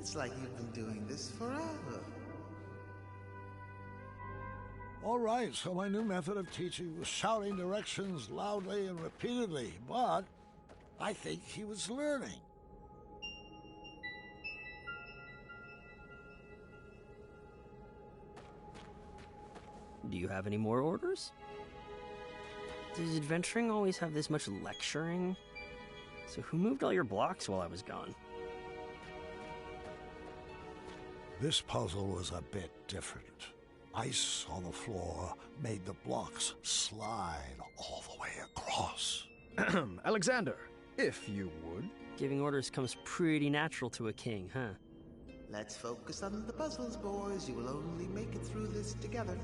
It's like you've been doing this forever. All right, so my new method of teaching was shouting directions loudly and repeatedly, but I think he was learning. Do you have any more orders? Does adventuring always have this much lecturing? So who moved all your blocks while I was gone? This puzzle was a bit different. Ice on the floor made the blocks slide all the way across. Alexander, if you would. Giving orders comes pretty natural to a king, huh? Let's focus on the puzzles, boys. You will only make it through this together.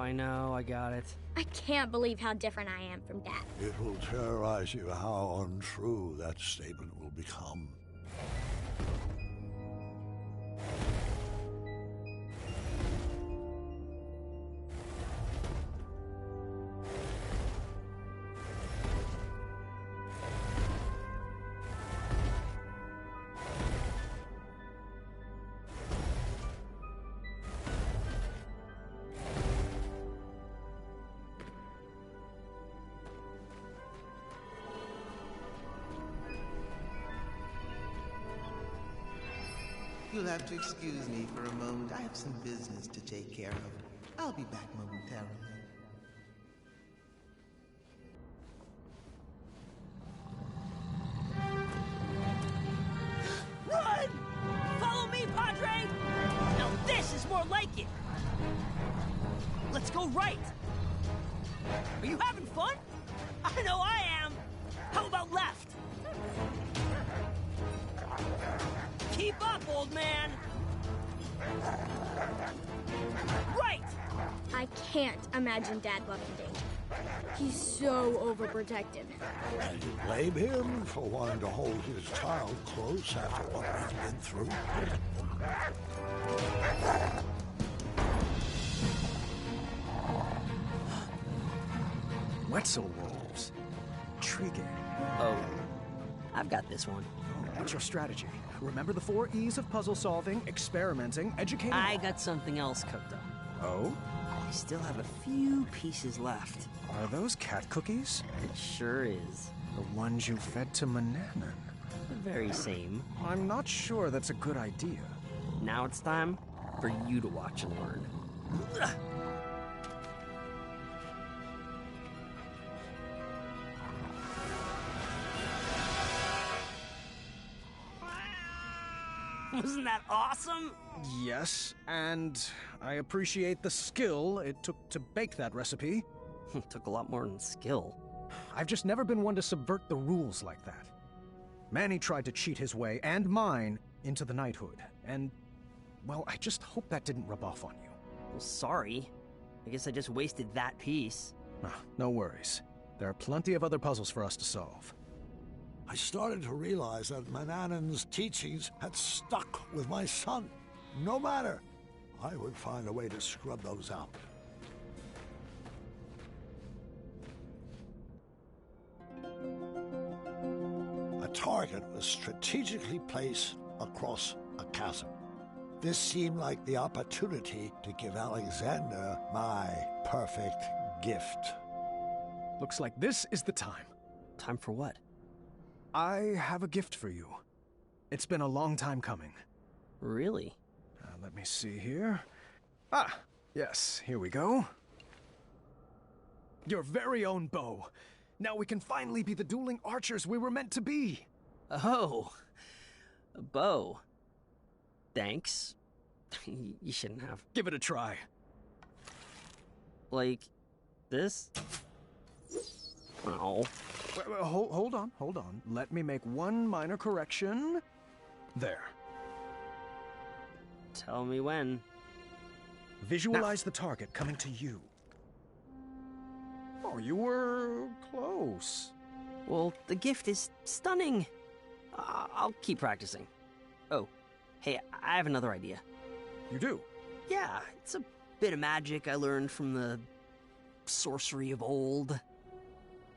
I know, I got it. I can't believe how different I am from Dad. It will terrorize you how untrue that statement will become. You'll have to excuse me for a moment. I have some business to take care of. I'll be back momentarily. Run! Follow me, Padre! Now this is more like it! Let's go right! Are you having fun? I know I am! How about left? Keep up, old man! Right! I can't imagine Dad loving danger. He's so overprotective. And you blame him for wanting to hold his child close after what we've been through? Wetzel wolves. Intriguing. Oh, I've got this one. What's your strategy? Remember the 4 E's of puzzle solving, experimenting, educating... I got something else cooked up. Oh? I still have a few pieces left. Are those cat cookies? It sure is. The ones you fed to Mananan. The very same. I'm not sure that's a good idea. Now it's time for you to watch and learn. Wasn't that awesome? Yes, and I appreciate the skill it took to bake that recipe. It took a lot more than skill. I've just never been one to subvert the rules like that. Manny tried to cheat his way, and mine, into the knighthood, and, well, I just hope that didn't rub off on you. Well, sorry. I guess I just wasted that piece. No worries. There are plenty of other puzzles for us to solve. I started to realize that Manannan's teachings had stuck with my son. No matter, I would find a way to scrub those out. A target was strategically placed across a chasm. This seemed like the opportunity to give Alexander my perfect gift. Looks like this is the time. Time for what? I have a gift for you. It's been a long time coming. Really? Let me see here. Ah, yes, here we go. Your very own bow. Now we can finally be the dueling archers we were meant to be. Oh, a bow. Thanks. You shouldn't have. Give it a try. Like this? Oh. Well, hold on. Let me make one minor correction. There. Tell me when. Visualize the target coming to you. Oh, you were close. Well, the gift is stunning. I'll keep practicing. Oh, hey, I have another idea. You do? Yeah, it's a bit of magic I learned from the sorcery of old.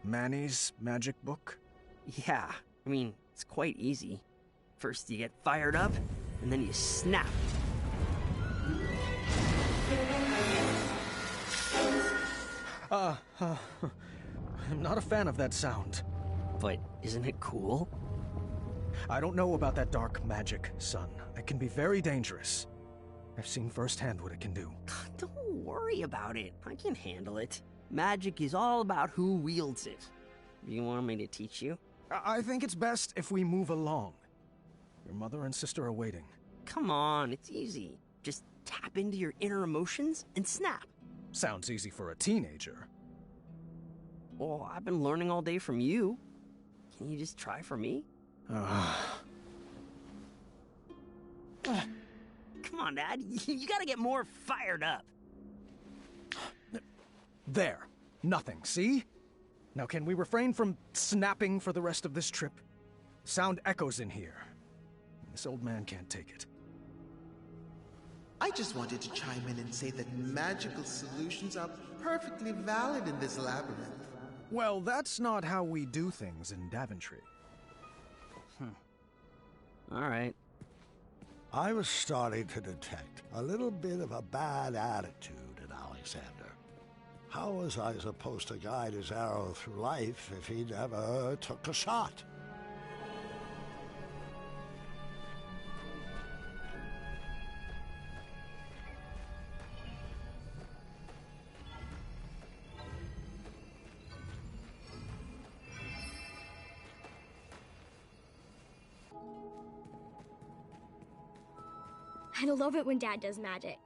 Manny's magic book? Yeah, I mean, it's quite easy. First you get fired up, and then you snap. I'm not a fan of that sound. But isn't it cool? I don't know about that dark magic, son. It can be very dangerous. I've seen firsthand what it can do. Don't worry about it. I can handle it. Magic is all about who wields it. You want me to teach you? I think it's best if we move along. Your mother and sister are waiting. Come on, it's easy. Just tap into your inner emotions and snap. Sounds easy for a teenager. Well, I've been learning all day from you. Can you just try for me? Come on, Dad. You gotta get more fired up. There. Nothing, see? Now can we refrain from snapping for the rest of this trip? Sound echoes in here. This old man can't take it. I just wanted to chime in and say that magical solutions are perfectly valid in this labyrinth. Well, that's not how we do things in Daventry. All right. I was starting to detect a little bit of a bad attitude in Alexander. How was I supposed to guide his arrow through life if he never took a shot? I love it when Dad does magic.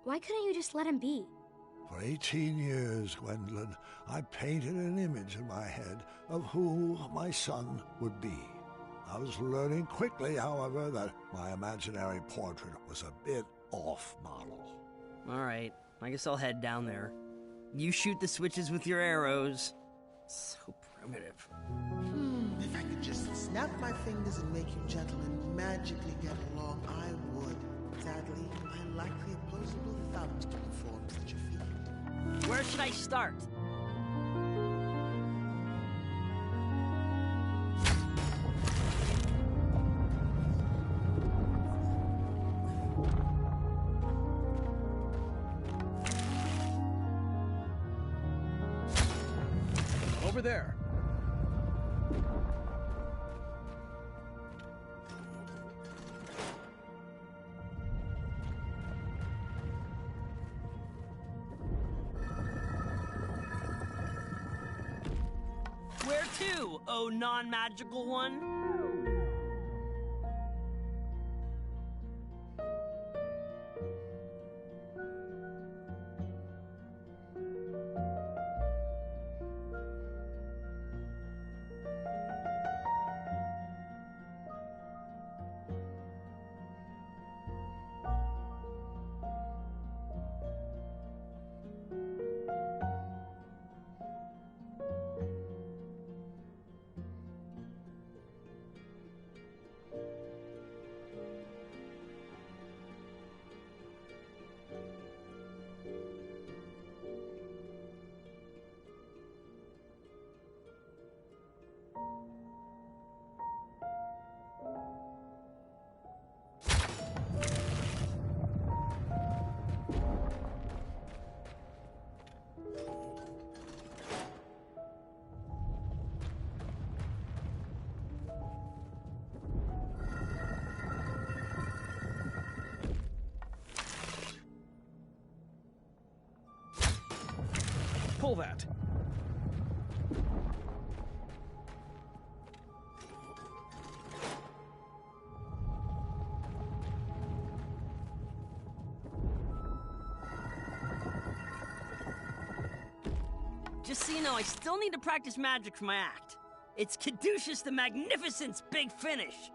Why couldn't you just let him be? For 18 years, Gwendolyn, I painted an image in my head of who my son would be. I was learning quickly, however, that my imaginary portrait was a bit off model. All right, I guess I'll head down there. You shoot the switches with your arrows. So primitive. If I could just snap my fingers and make you gentlemen magically get along, I would. Sadly, I lack the opposable thumb to perform such a feat. Where should I start? Over there. Where to, oh non-magical one? Pull that. Just so you know, I still need to practice magic for my act. It's Caduceus the Magnificent's big finish.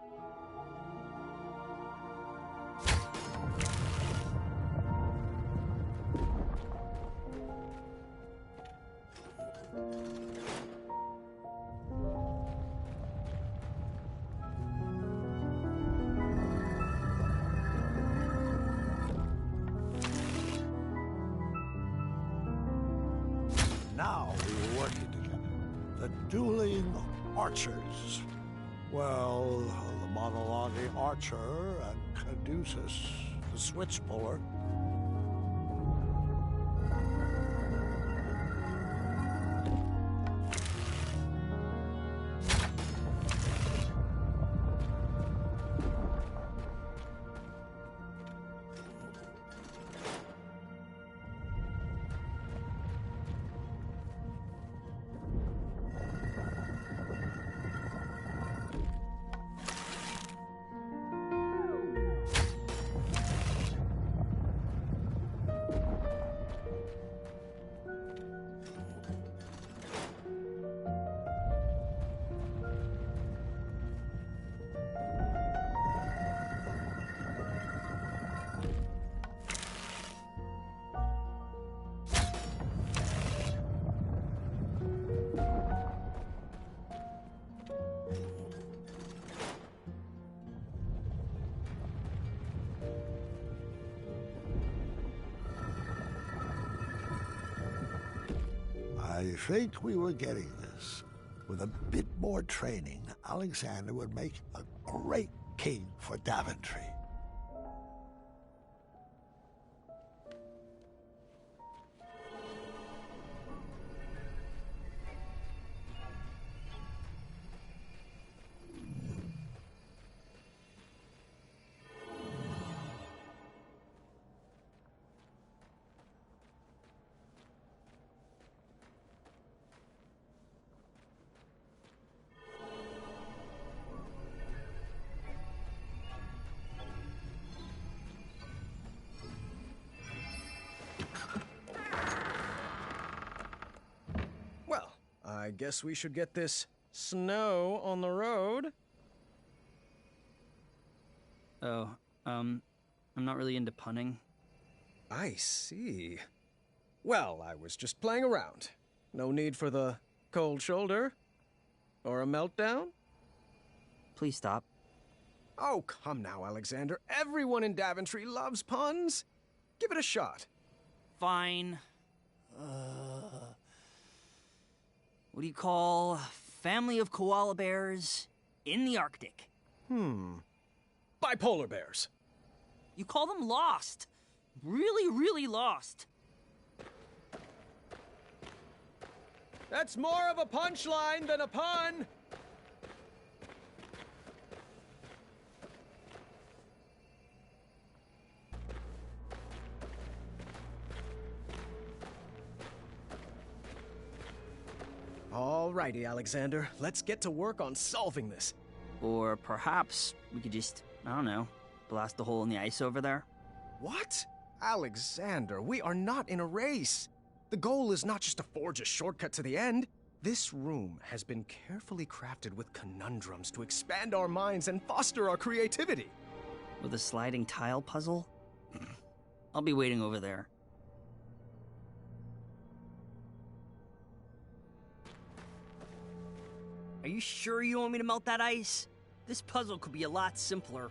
Now we were working together. the dueling archers. Well, the monologue archer and Caduceus, the switchpuller. I think we were getting this. With a bit more training, Alexander would make a great king for Daventry. I guess we should get this snow on the road. Oh, I'm not really into punning. I see. Well, I was just playing around. No need for the cold shoulder. Or a meltdown? Please stop. Oh, come now, Alexander. Everyone in Daventry loves puns. Give it a shot. Fine. What do you call family of koala bears in the Arctic? Bipolar bears. You call them lost. Really, really lost. That's more of a punchline than a pun. Alrighty, Alexander. Let's get to work on solving this. Or perhaps we could just, I don't know, blast a hole in the ice over there? What? Alexander, we are not in a race. The goal is not just to forge a shortcut to the end. This room has been carefully crafted with conundrums to expand our minds and foster our creativity. With a sliding tile puzzle? I'll be waiting over there. Are you sure you want me to melt that ice? This puzzle could be a lot simpler.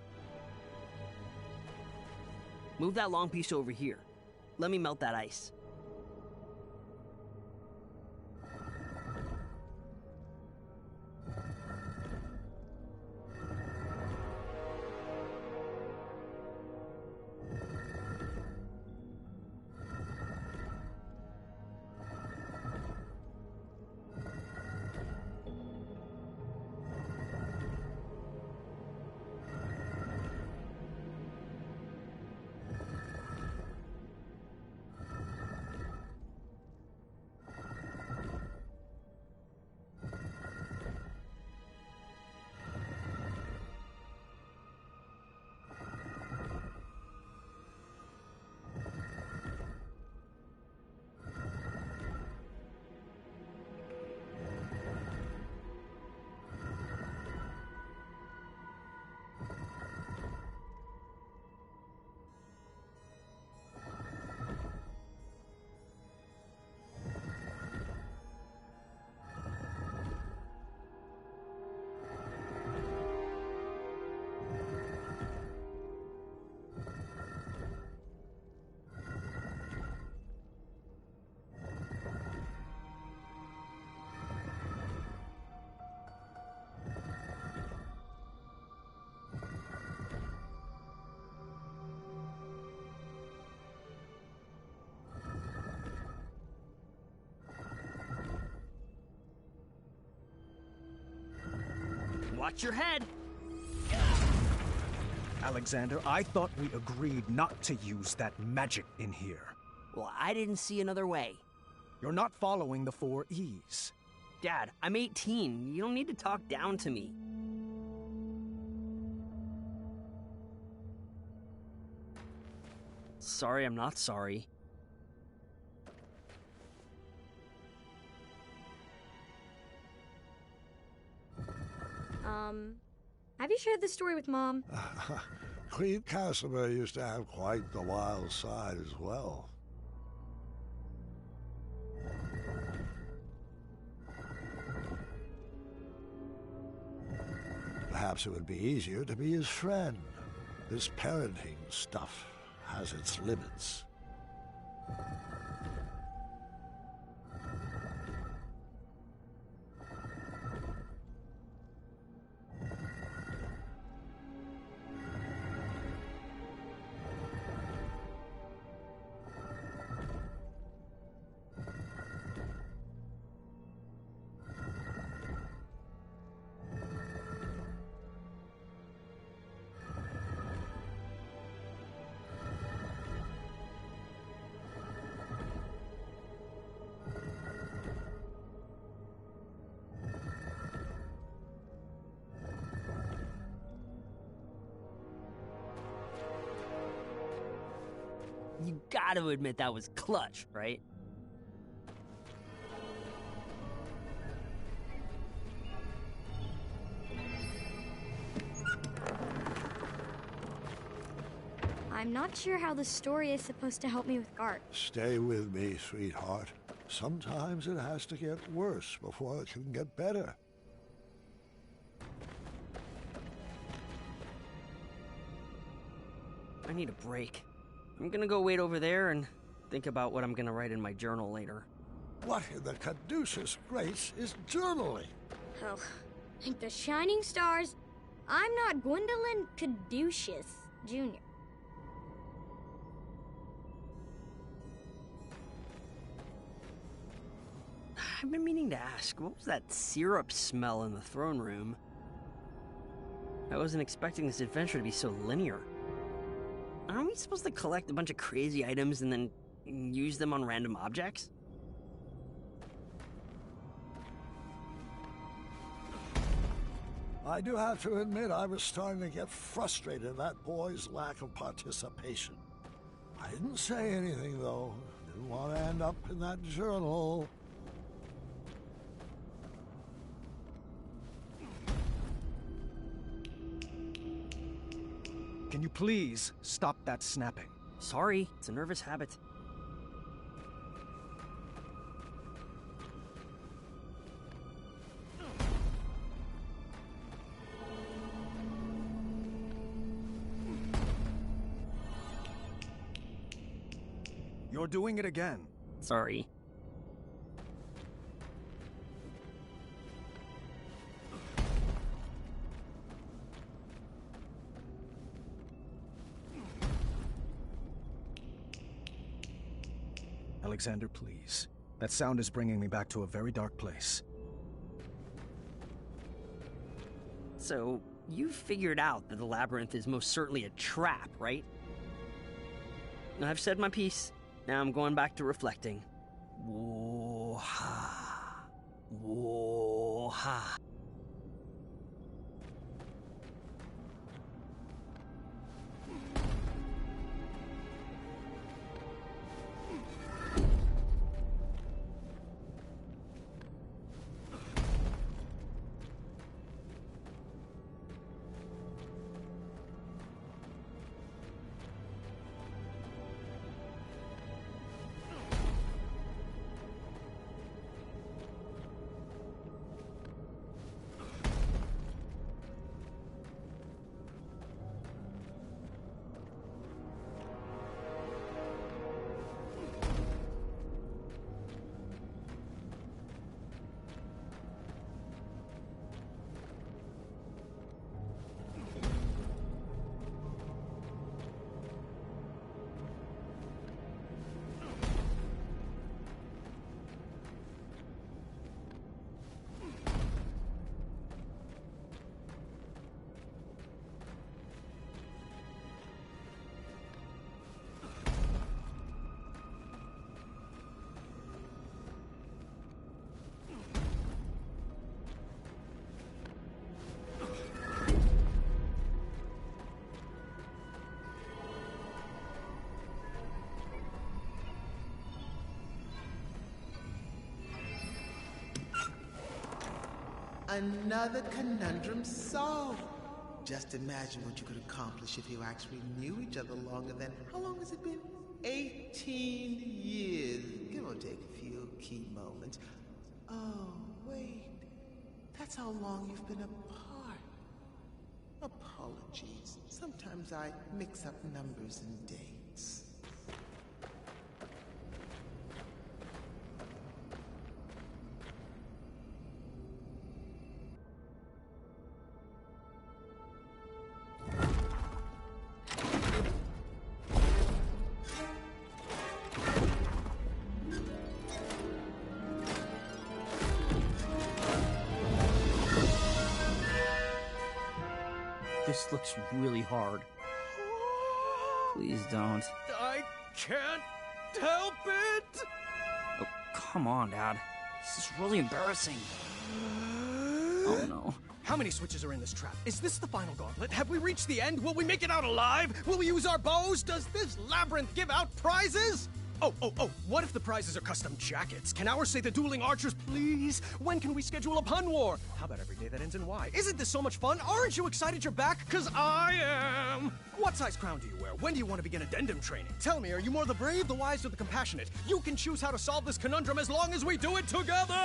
Move that long piece over here. Let me melt that ice. Watch your head. Alexander, I thought we agreed not to use that magic in here. Well, I didn't see another way. You're not following the 4 E's. Dad, I'm 18. You don't need to talk down to me. Sorry, I'm not sorry. Have you shared this story with Mom? Queen Casimir used to have quite the wild side as well. Perhaps it would be easier to be his friend. This parenting stuff has its limits. You gotta admit that was clutch, right? I'm not sure how the story is supposed to help me with Gart. Stay with me, sweetheart. Sometimes it has to get worse before it can get better. I need a break. I'm gonna go wait over there and think about what I'm gonna write in my journal later. What in the caduceus grace is journaling? Oh, like the shining stars, I'm not Gwendolyn Caduceus Jr. I've been meaning to ask, what was that syrup smell in the throne room? I wasn't expecting this adventure to be so linear. Aren't we supposed to collect a bunch of crazy items and then use them on random objects? I do have to admit I was starting to get frustrated at that boy's lack of participation. I didn't say anything, though. Didn't want to end up in that journal. Can you please stop that snapping? Sorry, it's a nervous habit. You're doing it again. Sorry. Alexander, please. That sound is bringing me back to a very dark place. So, you figured out that the labyrinth is most certainly a trap, right? I've said my piece. Now I'm going back to reflecting. Whoa-ha. Whoa-ha. Another conundrum solved. Just imagine what you could accomplish if you actually knew each other longer than, how long has it been? 18 years, give or take a few key moments. Oh, wait. That's how long you've been apart. Apologies. Sometimes I mix up numbers and dates. This looks really hard. Please don't. I can't help it! Oh, come on, Dad. This is really embarrassing. Oh, no. How many switches are in this trap? Is this the final gauntlet? Have we reached the end? Will we make it out alive? Will we use our bows? Does this labyrinth give out prizes? Oh, what if the prizes are custom jackets? Can ours say the dueling archers, please? When can we schedule a pun war? How about every day that ends in Y? Isn't this so much fun? Aren't you excited you're back? 'Cause I am! What size crown do you wear? When do you want to begin addendum training? Tell me, are you more the brave, the wise, or the compassionate? You can choose how to solve this conundrum as long as we do it together!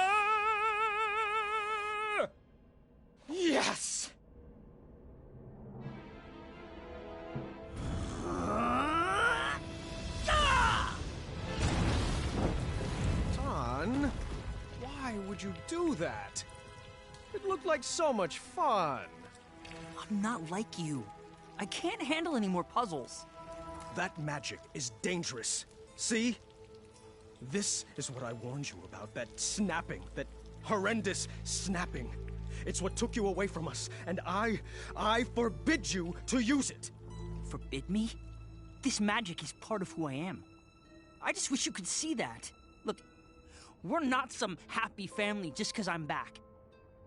Yes! Ton, why would you do that? It looked like so much fun. I'm not like you. I can't handle any more puzzles. That magic is dangerous. See? This is what I warned you about, that snapping, that horrendous snapping. It's what took you away from us, and I forbid you to use it. Forbid me? This magic is part of who I am. I just wish you could see that. Look, we're not some happy family just because I'm back.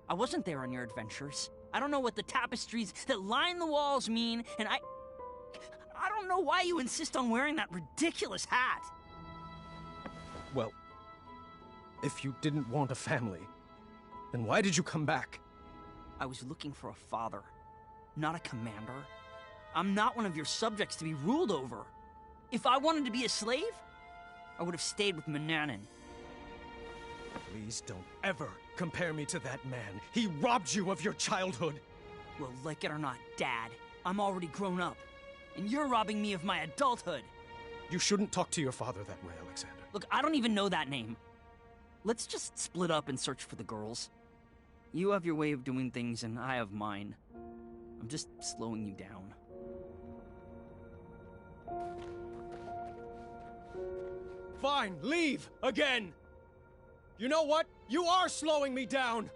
I wasn't there on your adventures. I don't know what the tapestries that line the walls mean, and I don't know why you insist on wearing that ridiculous hat. Well, if you didn't want a family, then why did you come back? I was looking for a father, not a commander. I'm not one of your subjects to be ruled over. If I wanted to be a slave, I would have stayed with Mananan. Please don't ever compare me to that man. He robbed you of your childhood. Well, like it or not, Dad, I'm already grown up, and you're robbing me of my adulthood. You shouldn't talk to your father that way, Alexander. Look, I don't even know that name. Let's just split up and search for the girls. You have your way of doing things, and I have mine. I'm just slowing you down. Fine, leave again. You know what? You are slowing me down.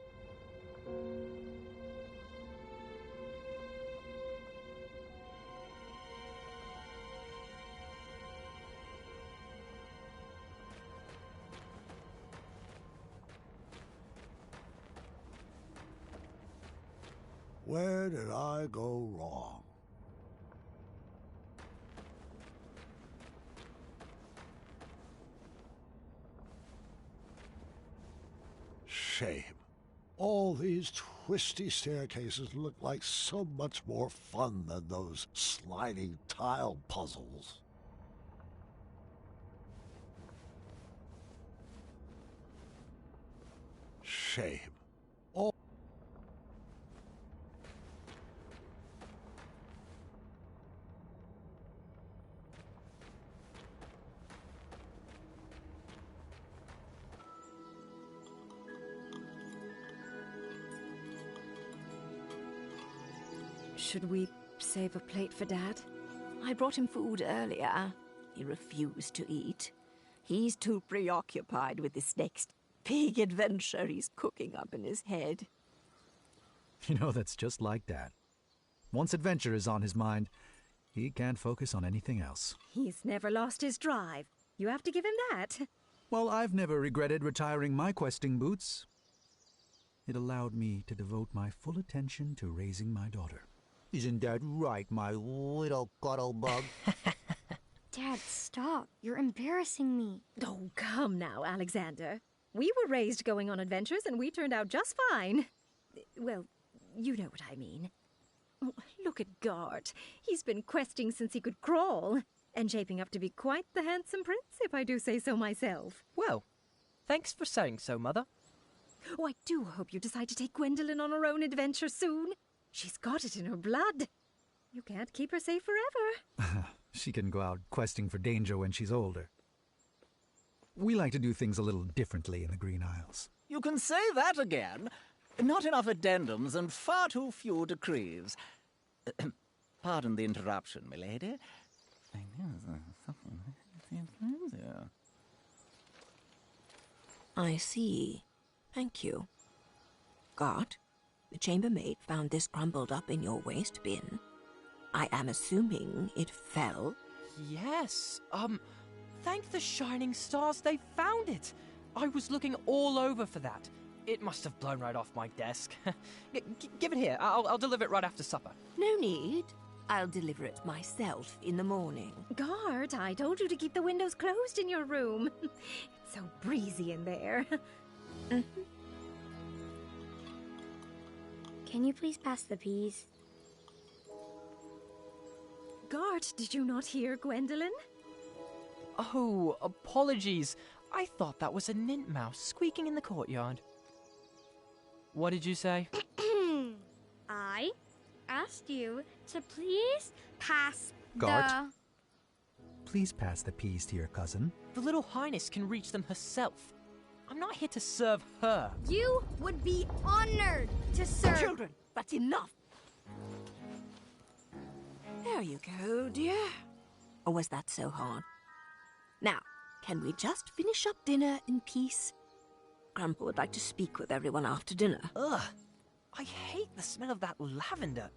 Where did I go wrong? Shame. All these twisty staircases look like so much more fun than those sliding tile puzzles. Shame. Should we save a plate for Dad? I brought him food earlier. He refused to eat. He's too preoccupied with this next big adventure he's cooking up in his head. You know, that's just like Dad. Once adventure is on his mind, he can't focus on anything else. He's never lost his drive. You have to give him that. Well, I've never regretted retiring my questing boots. It allowed me to devote my full attention to raising my daughter. Isn't that right, my little cuddle bug? Dad, stop. You're embarrassing me. Oh, come now, Alexander. We were raised going on adventures and we turned out just fine. Well, you know what I mean. Oh, look at Gart. He's been questing since he could crawl, and shaping up to be quite the handsome prince, if I do say so myself. Well, thanks for saying so, Mother. Oh, I do hope you decide to take Gwendolyn on her own adventure soon. She's got it in her blood. You can't keep her safe forever. She can go out questing for danger when she's older. We like to do things a little differently in the Green Isles. You can say that again. Not enough addendums and far too few decrees. Pardon the interruption, milady. I see. Thank you. Gart, the chambermaid found this crumbled up in your waste bin. I am assuming it fell. Yes, thank the shining stars they found it. I was looking all over for that. It must have blown right off my desk. Give it here. I'll deliver it right after supper. No need. I'll deliver it myself in the morning. Gart, I told you to keep the windows closed in your room. It's so breezy in there. Can you please pass the peas? Gart, did you not hear Gwendolyn? Oh, apologies. I thought that was a nint mouse squeaking in the courtyard. What did you say? I asked you to please pass Gart? Please pass the peas to your cousin. The little highness can reach them herself. I'm not here to serve her. You would be honored to serve... Children, that's enough! There you go, dear. Or was that so hard? Now, can we just finish up dinner in peace? Grandpa would like to speak with everyone after dinner. Ugh, I hate the smell of that lavender.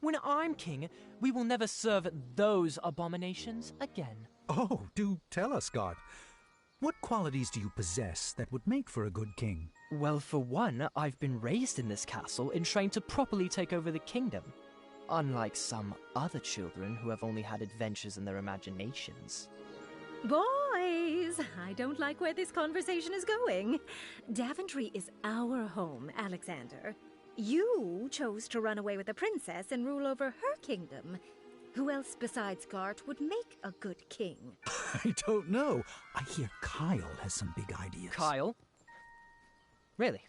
When I'm king, we will never serve those abominations again. Oh, do tell us, Gart. What qualities do you possess that would make for a good king? Well, for one, I've been raised in this castle and trained to properly take over the kingdom. Unlike some other children who have only had adventures in their imaginations. Boys, I don't like where this conversation is going. Daventry is our home, Alexander. You chose to run away with the princess and rule over her kingdom. Who else besides Gart would make a good king? I don't know. I hear Kyle has some big ideas. Kyle? Really?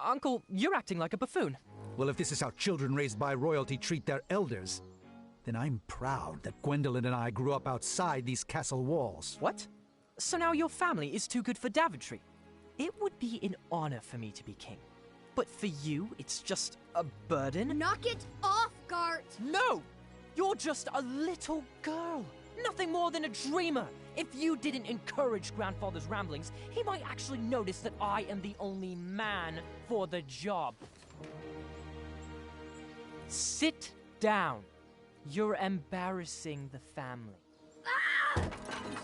Uncle, you're acting like a buffoon. Well, if this is how children raised by royalty treat their elders, then I'm proud that Gwendolyn and I grew up outside these castle walls. What? So now your family is too good for Daventry? It would be an honor for me to be king. But for you, it's just a burden? Knock it off, Gart! No! You're just a little girl. Nothing more than a dreamer. If you didn't encourage Grandfather's ramblings, he might actually notice that I am the only man for the job. Sit down. You're embarrassing the family. Ah!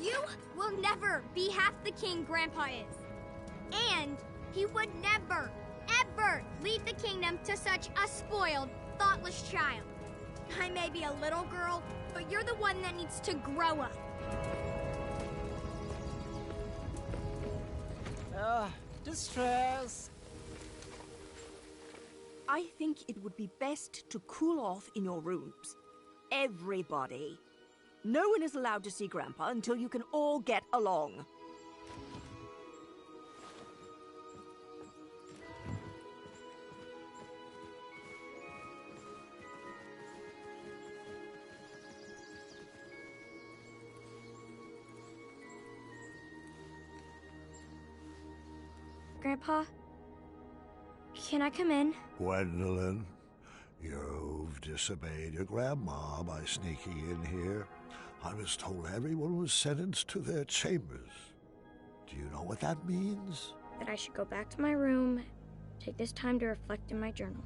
You will never be half the king Grandpa is. And he would never, ever leave the kingdom to such a spoiled, thoughtless child. I may be a little girl, but you're the one that needs to grow up. Distress. I think it would be best to cool off in your rooms. Everybody. No one is allowed to see Grandpa until you can all get along. Grandpa, can I come in? Gwendolyn, you've disobeyed your grandma by sneaking in here. I was told everyone was sentenced to their chambers. Do you know what that means? That I should go back to my room, take this time to reflect in my journal.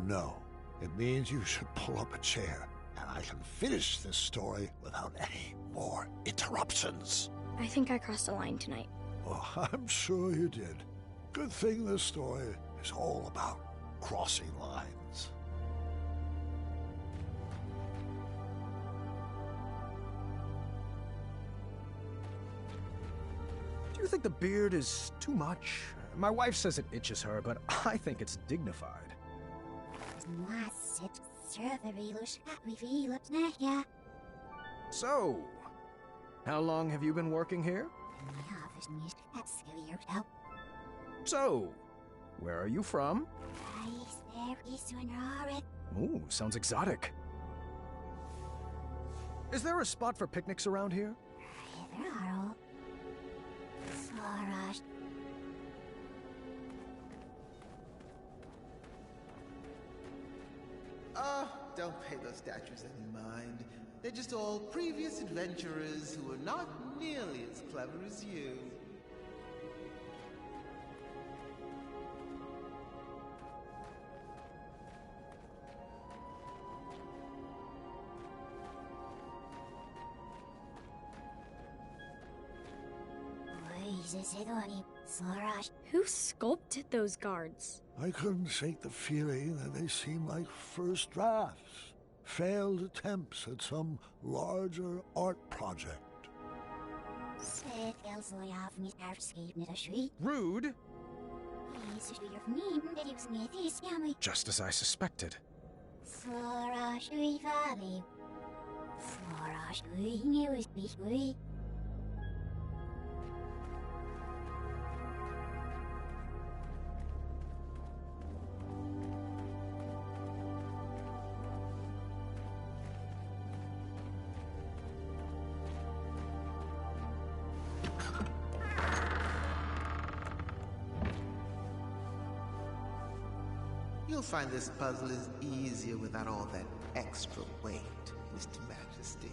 No. It means you should pull up a chair, and I can finish this story without any more interruptions. I think I crossed a line tonight. Oh, I'm sure you did. Good thing this story is all about crossing lines. Do you think the beard is too much? My wife says it itches her, but I think it's dignified. So, how long have you been working here? So, where are you from? Ooh, sounds exotic. Is there a spot for picnics around here? Don't pay those statues any mind. They're just all previous adventurers who are not nearly as clever as you. Who sculpted those guards? I couldn't shake the feeling that they seem like first drafts, failed attempts at some larger art project. Rude! Just as I suspected. You'll find this puzzle is easier without all that extra weight, Mr. Majesty.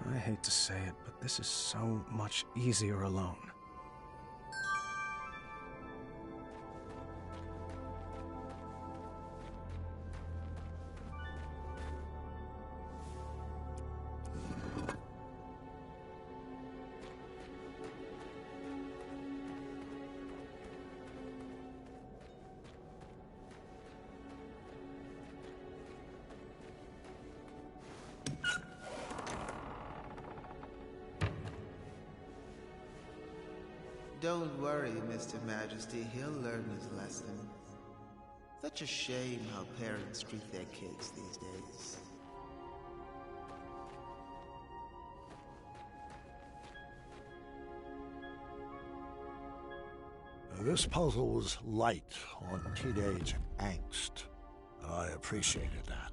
I hate to say it, but this is so much easier alone. Don't worry, Mr. Majesty. He'll learn his lesson. Such a shame how parents treat their kids these days. This puzzle was light on teenage angst. I appreciated that.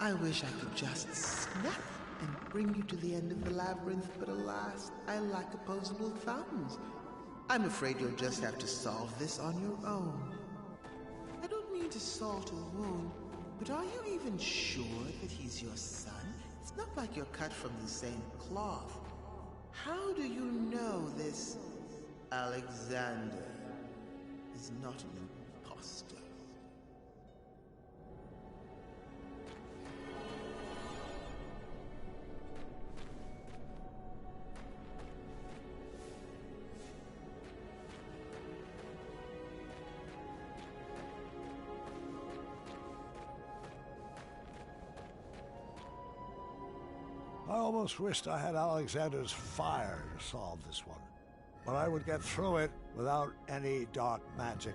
I wish I could just snap and bring you to the end of the labyrinth, but alas, I lack opposable thumbs. I'm afraid you'll just have to solve this on your own. I don't mean to salt a wound, but are you even sure that he's your son? It's not like you're cut from the same cloth. How do you know this Alexander is not an imposter? I almost wished I had Alexander's fire to solve this one, but I would get through it without any dark magic.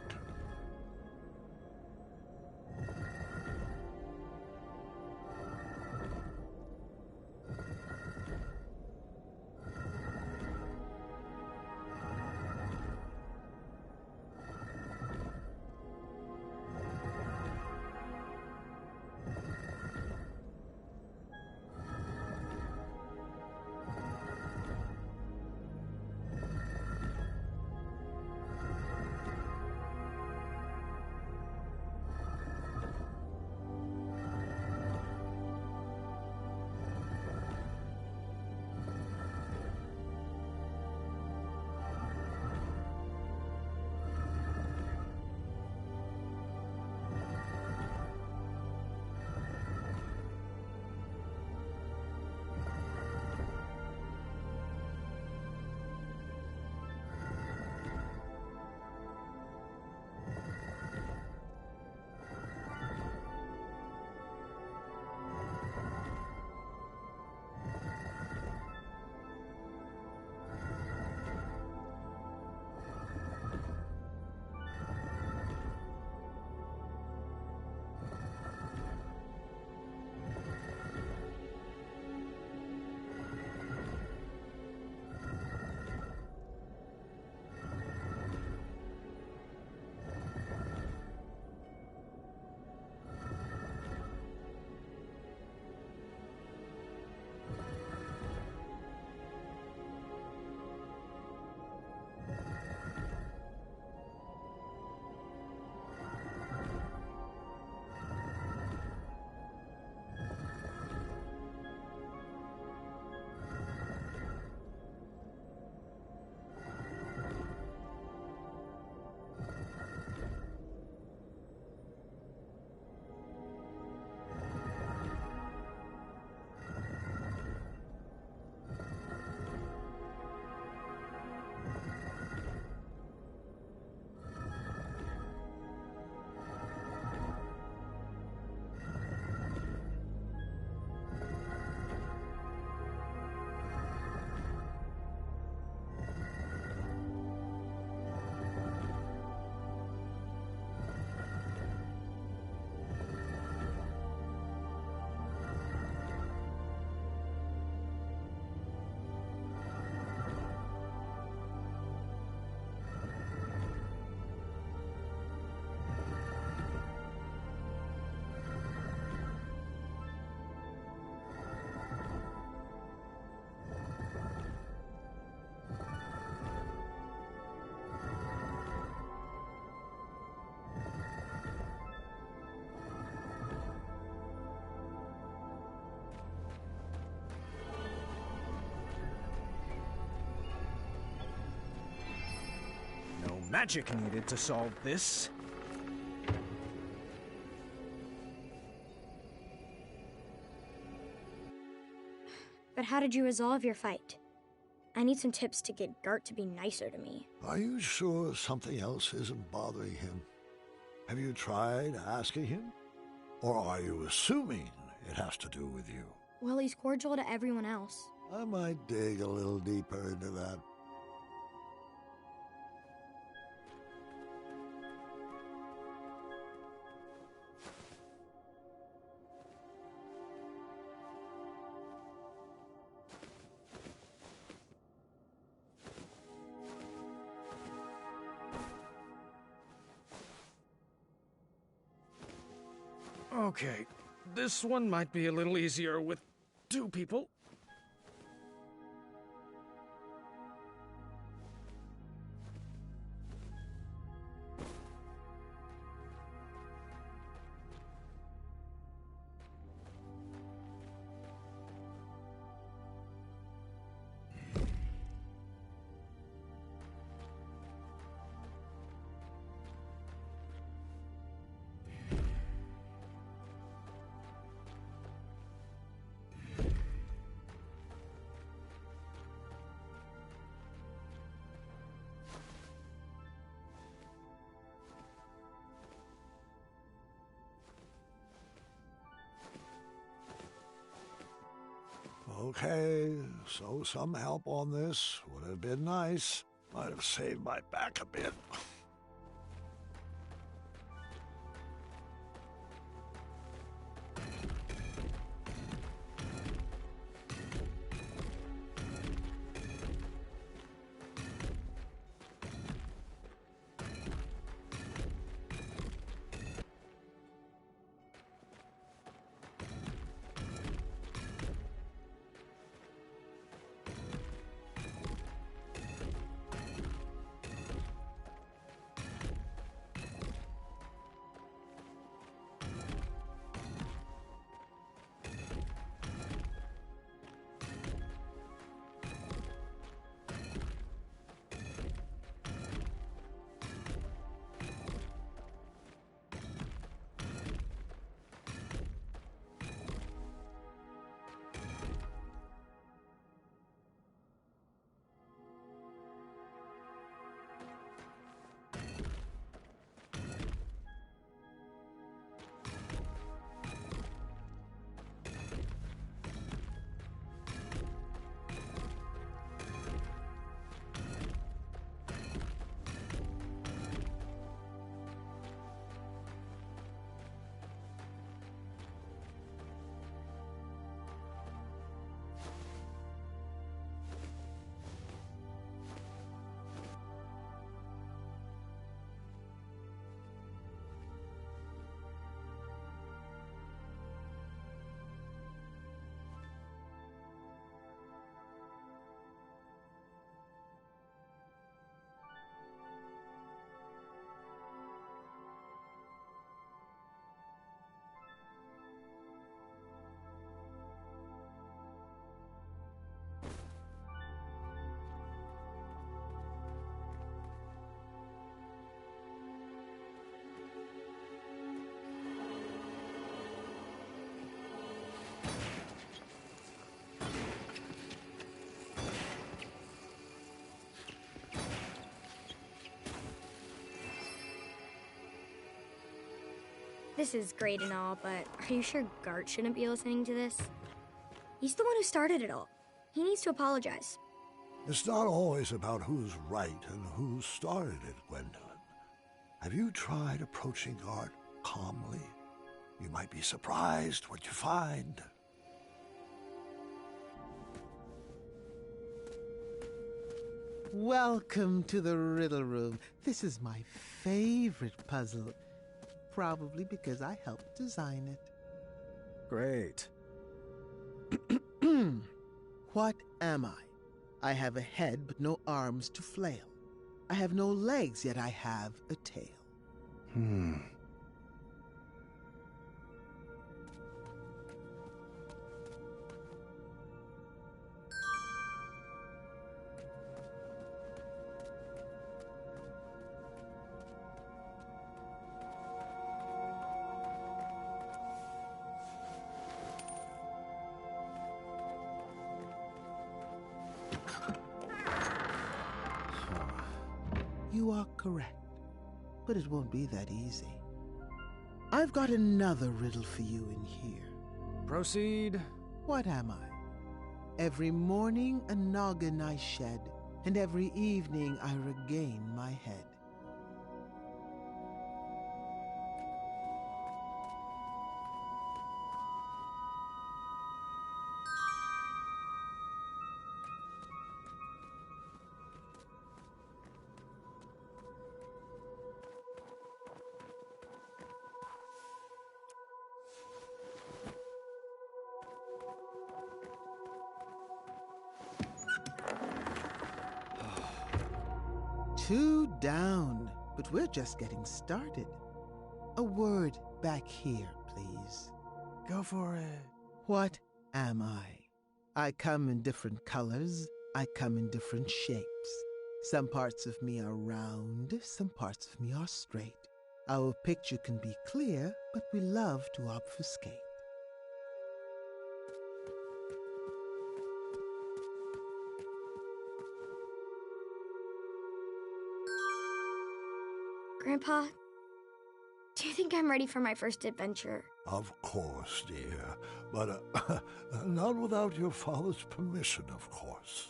Magic needed to solve this. But how did you resolve your fight? I need some tips to get Gart to be nicer to me. Are you sure something else isn't bothering him? Have you tried asking him? Or are you assuming it has to do with you? Well, he's cordial to everyone else. I might dig a little deeper into that. Okay, This one might be a little easier with 2 people. Okay, so some help on this would have been nice. Might have saved my back a bit. This is great and all, but are you sure Gart shouldn't be listening to this? He's the one who started it all. He needs to apologize. It's not always about who's right and who started it, Gwendolyn. Have you tried approaching Art calmly? You might be surprised what you find. Welcome to the Riddle Room. This is my favorite puzzle. Probably because I helped design it. Great. What am I? I have a head but no arms to flail. I have no legs, yet I have a tail. You are correct, but it won't be that easy. I've got another riddle for you in here. Proceed. What am I? Every morning a noggin I shed, and every evening I regain my head. 2 down, but we're just getting started. A word back here, please. Go for it. What am I? I come in different colors. I come in different shapes. Some parts of me are round, some parts of me are straight. Our picture can be clear, but we love to obfuscate. Grandpa, do you think I'm ready for my first adventure? Of course, dear. But not without your father's permission, of course.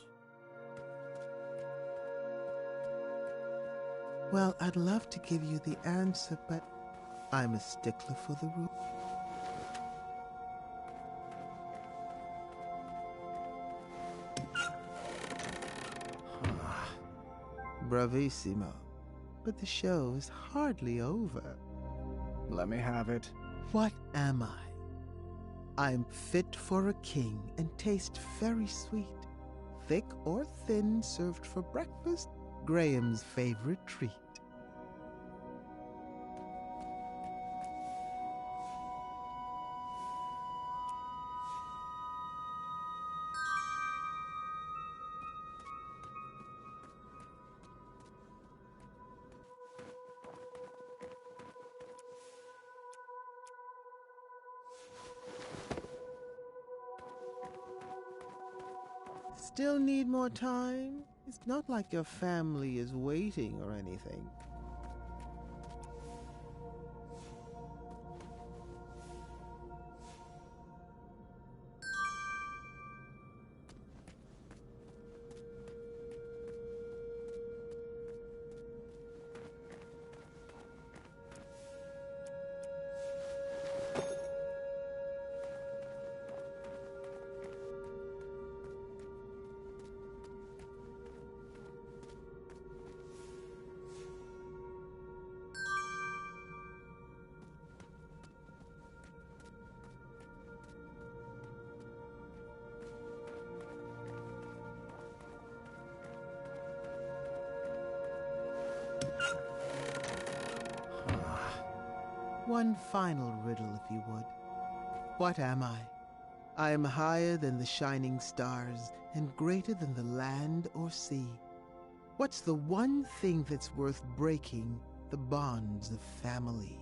Well, I'd love to give you the answer, but I'm a stickler for the rule. Bravissimo. But the show is hardly over. Let me have it. What am I? I'm fit for a king and taste very sweet. Thick or thin, served for breakfast, Graham's favorite treat. Still need more time? It's not like your family is waiting or anything. One final riddle, if you would. What am I? I am higher than the shining stars and greater than the land or sea. What's the one thing that's worth breaking the bonds of family?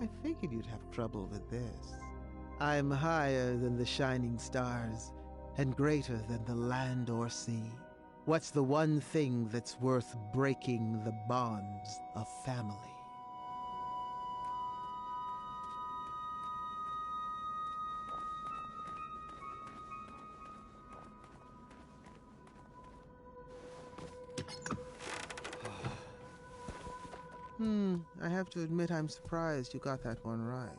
I figured you'd have trouble with this. I am higher than the shining stars and greater than the land or sea. What's the one thing that's worth breaking the bonds of family? I have to admit I'm surprised you got that one right.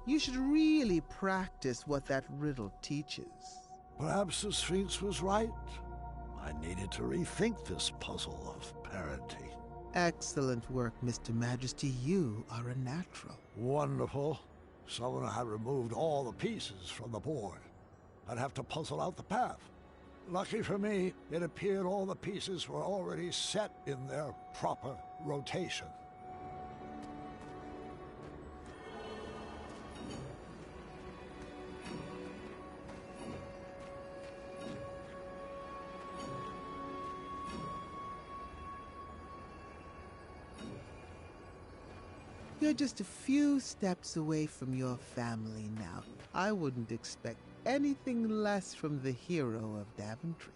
You should really practice what that riddle teaches. Perhaps the Sphinx was right. I needed to rethink this puzzle of parenting. Excellent work, Mr. Majesty. You are a natural. Wonderful. Someone had removed all the pieces from the board. I'd have to puzzle out the path. Lucky for me, it appeared all the pieces were already set in their proper rotation. You're just a few steps away from your family now. I wouldn't expect anything less from the hero of Daventry.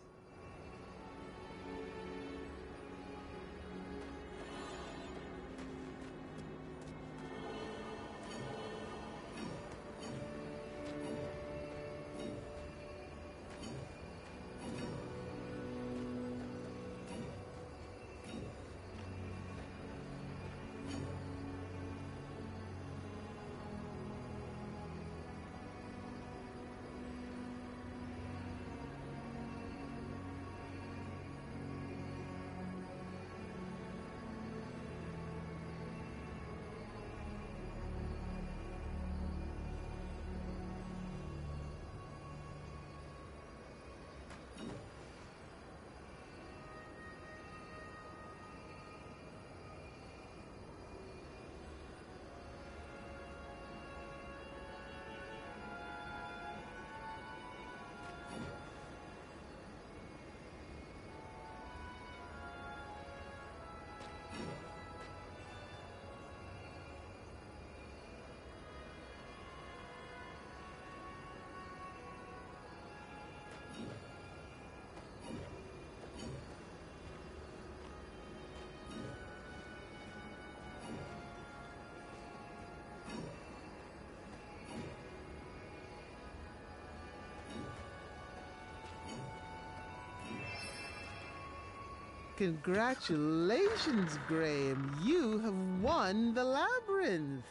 Congratulations, Graham. You have won the labyrinth.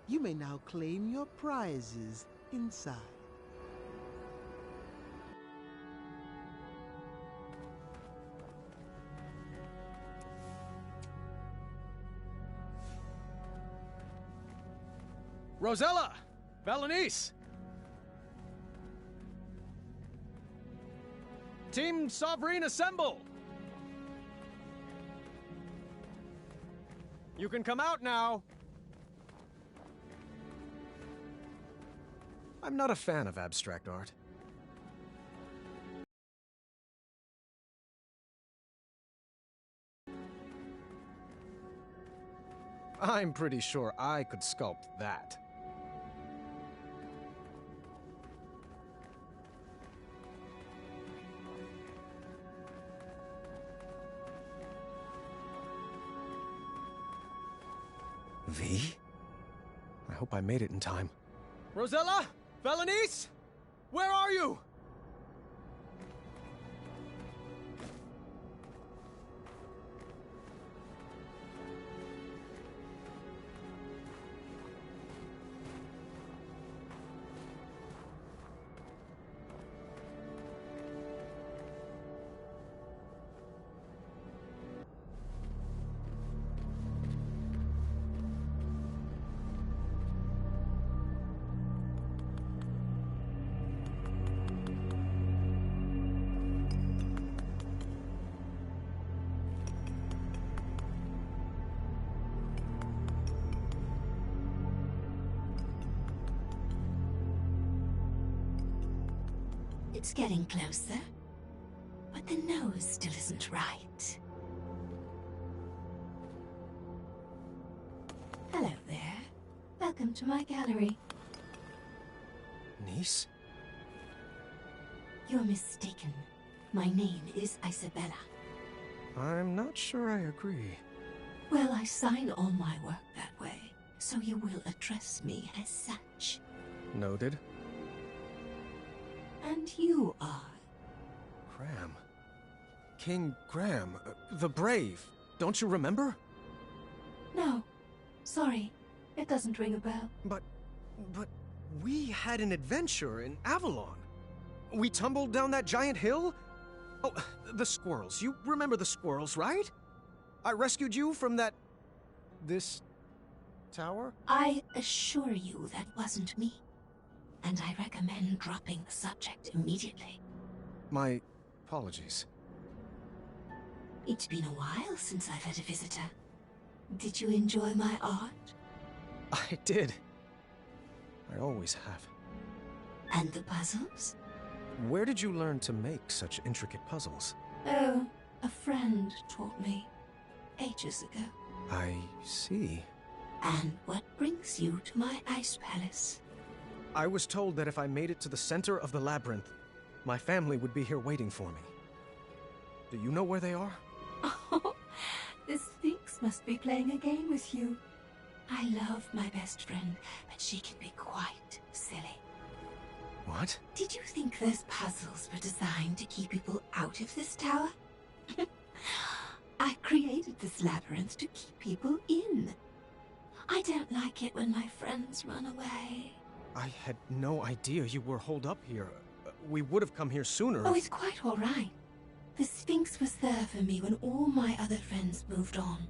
You may now claim your prizes inside. Rosella! Valenice! Team Sovereign, assemble! You can come out now! I'm not a fan of abstract art. I'm pretty sure I could sculpt that. V? I hope I made it in time. Rosella? Valenice? Where are you? It's getting closer, but the nose still isn't right. Hello there. Welcome to my gallery. Niece? You're mistaken. My name is Isabella. I'm not sure I agree. Well, I sign all my work that way, so you will address me as such. Noted. And you are? Graham. King Graham, the Brave. Don't you remember? No. Sorry. It doesn't ring a bell. But we had an adventure in Avalon. We tumbled down that giant hill? Oh, the squirrels. You remember the squirrels, right? I rescued you from this tower? I assure you that wasn't me. And I recommend dropping the subject immediately. My apologies. It's been a while since I've had a visitor. Did you enjoy my art? I did. I always have. And the puzzles? Where did you learn to make such intricate puzzles? Oh, a friend taught me. Ages ago. I see. And what brings you to my ice palace? I was told that if I made it to the center of the labyrinth, my family would be here waiting for me. Do you know where they are? Oh, the Sphinx must be playing a game with you. I love my best friend, but she can be quite silly. What? Did you think those puzzles were designed to keep people out of this tower? I created this labyrinth to keep people in. I don't like it when my friends run away. I had no idea you were holed up here. We would have come here sooner. Oh, it's quite all right. The Sphinx was there for me when all my other friends moved on.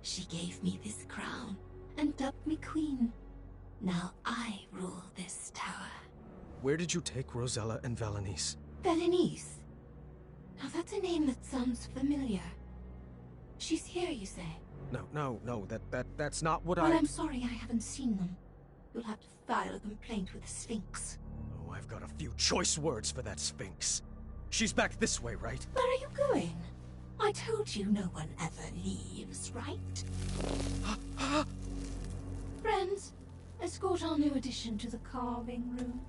She gave me this crown and dubbed me queen. Now I rule this tower. Where did you take Rosella and Valenice? Valenice? Now that's a name that sounds familiar. She's here, you say? No, that's not what Well, I'm sorry I haven't seen them. You'll have to file a complaint with the Sphinx. Oh, I've got a few choice words for that Sphinx. She's back this way, right? Where are you going? I told you no one ever leaves, right? Friends, escort our new addition to the carving room.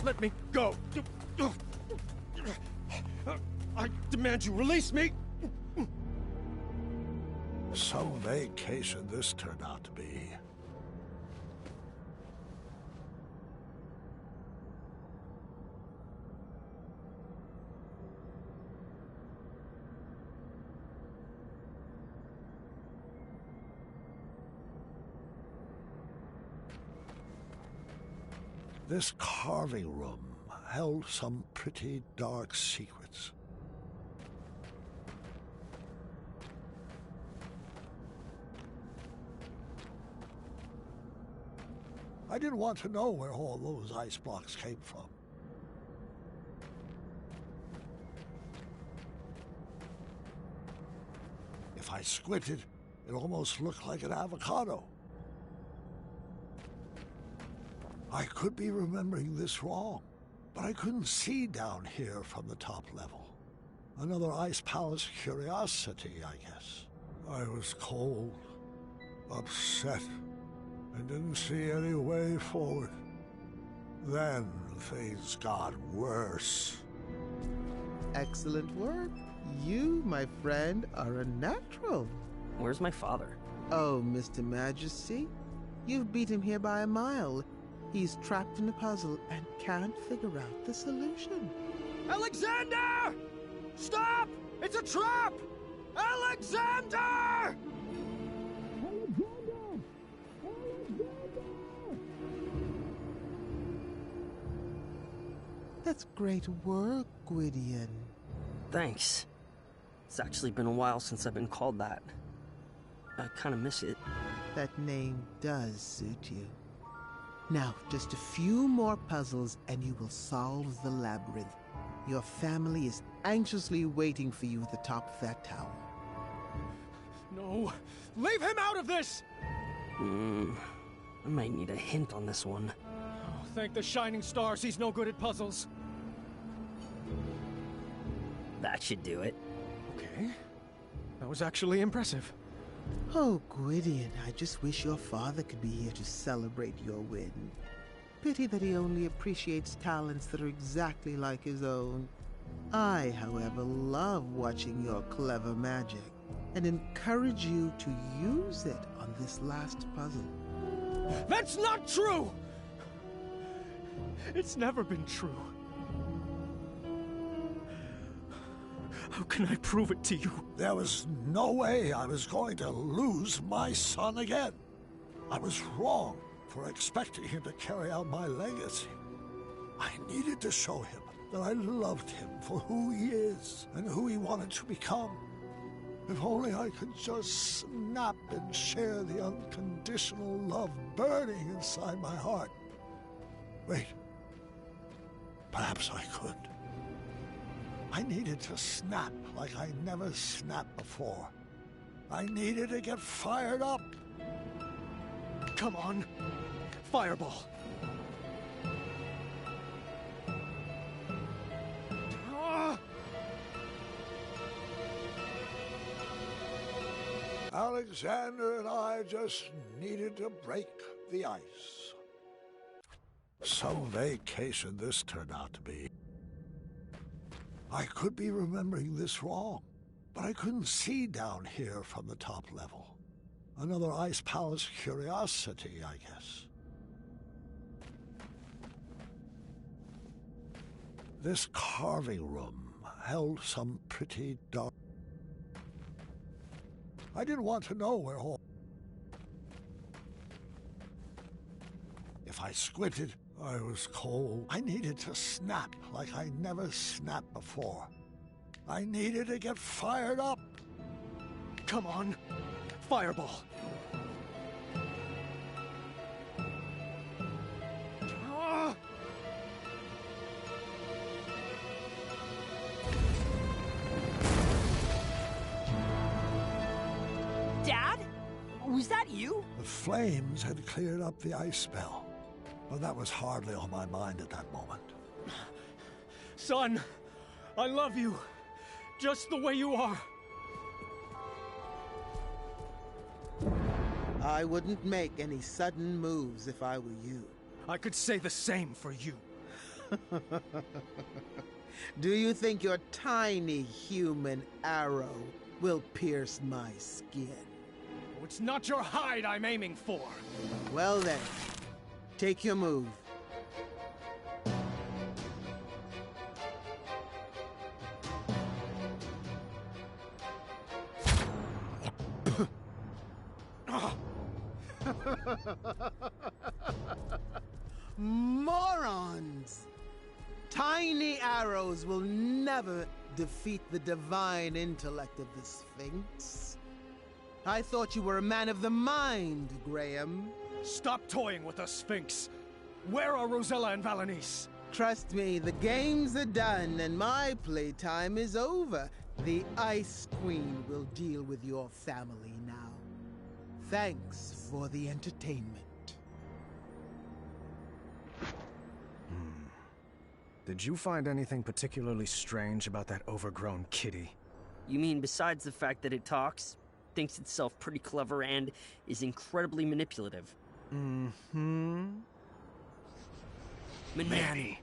Let me go. I demand you release me. Some vacation this turned out to be. This carving room held some pretty dark secrets. I didn't want to know where all those ice blocks came from. If I squinted, it almost looked like an avocado. I could be remembering this wrong, but I couldn't see down here from the top level. Another Ice Palace curiosity, I guess. I was cold, upset, and didn't see any way forward. Then things got worse. Excellent work. You, my friend, are a natural. Where's my father? Oh, Mr. Majesty, you've beat him here by a mile. He's trapped in a puzzle and can't figure out the solution. Alexander! Stop! It's a trap! Alexander! That's great work, Gwydion. Thanks. It's actually been a while since I've been called that. I kind of miss it. That name does suit you. Now, just a few more puzzles and you will solve the labyrinth. Your family is anxiously waiting for you at the top of that tower. No! Leave him out of this! I might need a hint on this one. Oh, thank the shining stars he's no good at puzzles. That should do it. Okay. That was actually impressive. Oh, Gwydion, I just wish your father could be here to celebrate your win. Pity that he only appreciates talents that are exactly like his own. I, however, love watching your clever magic and encourage you to use it on this last puzzle. That's not true! It's never been true. How can I prove it to you? There was no way I was going to lose my son again. I was wrong for expecting him to carry out my legacy. I needed to show him that I loved him for who he is and who he wanted to become. If only I could just snap and share the unconditional love burning inside my heart. Wait. Perhaps I could. I needed to snap like I never snapped before. I needed to get fired up. Come on. Fireball. Alexander and I just needed to break the ice. Some vacation this turned out to be. I could be remembering this wrong, but I couldn't see down here from the top level. Another Ice Palace curiosity, I guess. This carving room held some pretty dark... I didn't want to know where all... If I squinted, I was cold. I needed to snap like I never snapped before. I needed to get fired up. Come on. Fireball. Dad? Was that you? The flames had cleared up the ice spell, but that was hardly on my mind at that moment. Son, I love you. Just the way you are. I wouldn't make any sudden moves if I were you. I could say the same for you. Do you think your tiny human arrow will pierce my skin? It's not your hide I'm aiming for. Well then, take your move. More mortals will never defeat the divine intellect of the Sphinx. I thought you were a man of the mind, Graham. Stop toying with the Sphinx. Where are Rosella and Valanice? Trust me, the games are done and my playtime is over. The Ice Queen will deal with your family now. Thanks for the entertainment. Did you find anything particularly strange about that overgrown kitty? You mean besides the fact that it talks, thinks itself pretty clever, and is incredibly manipulative? Mm-hmm. Manny.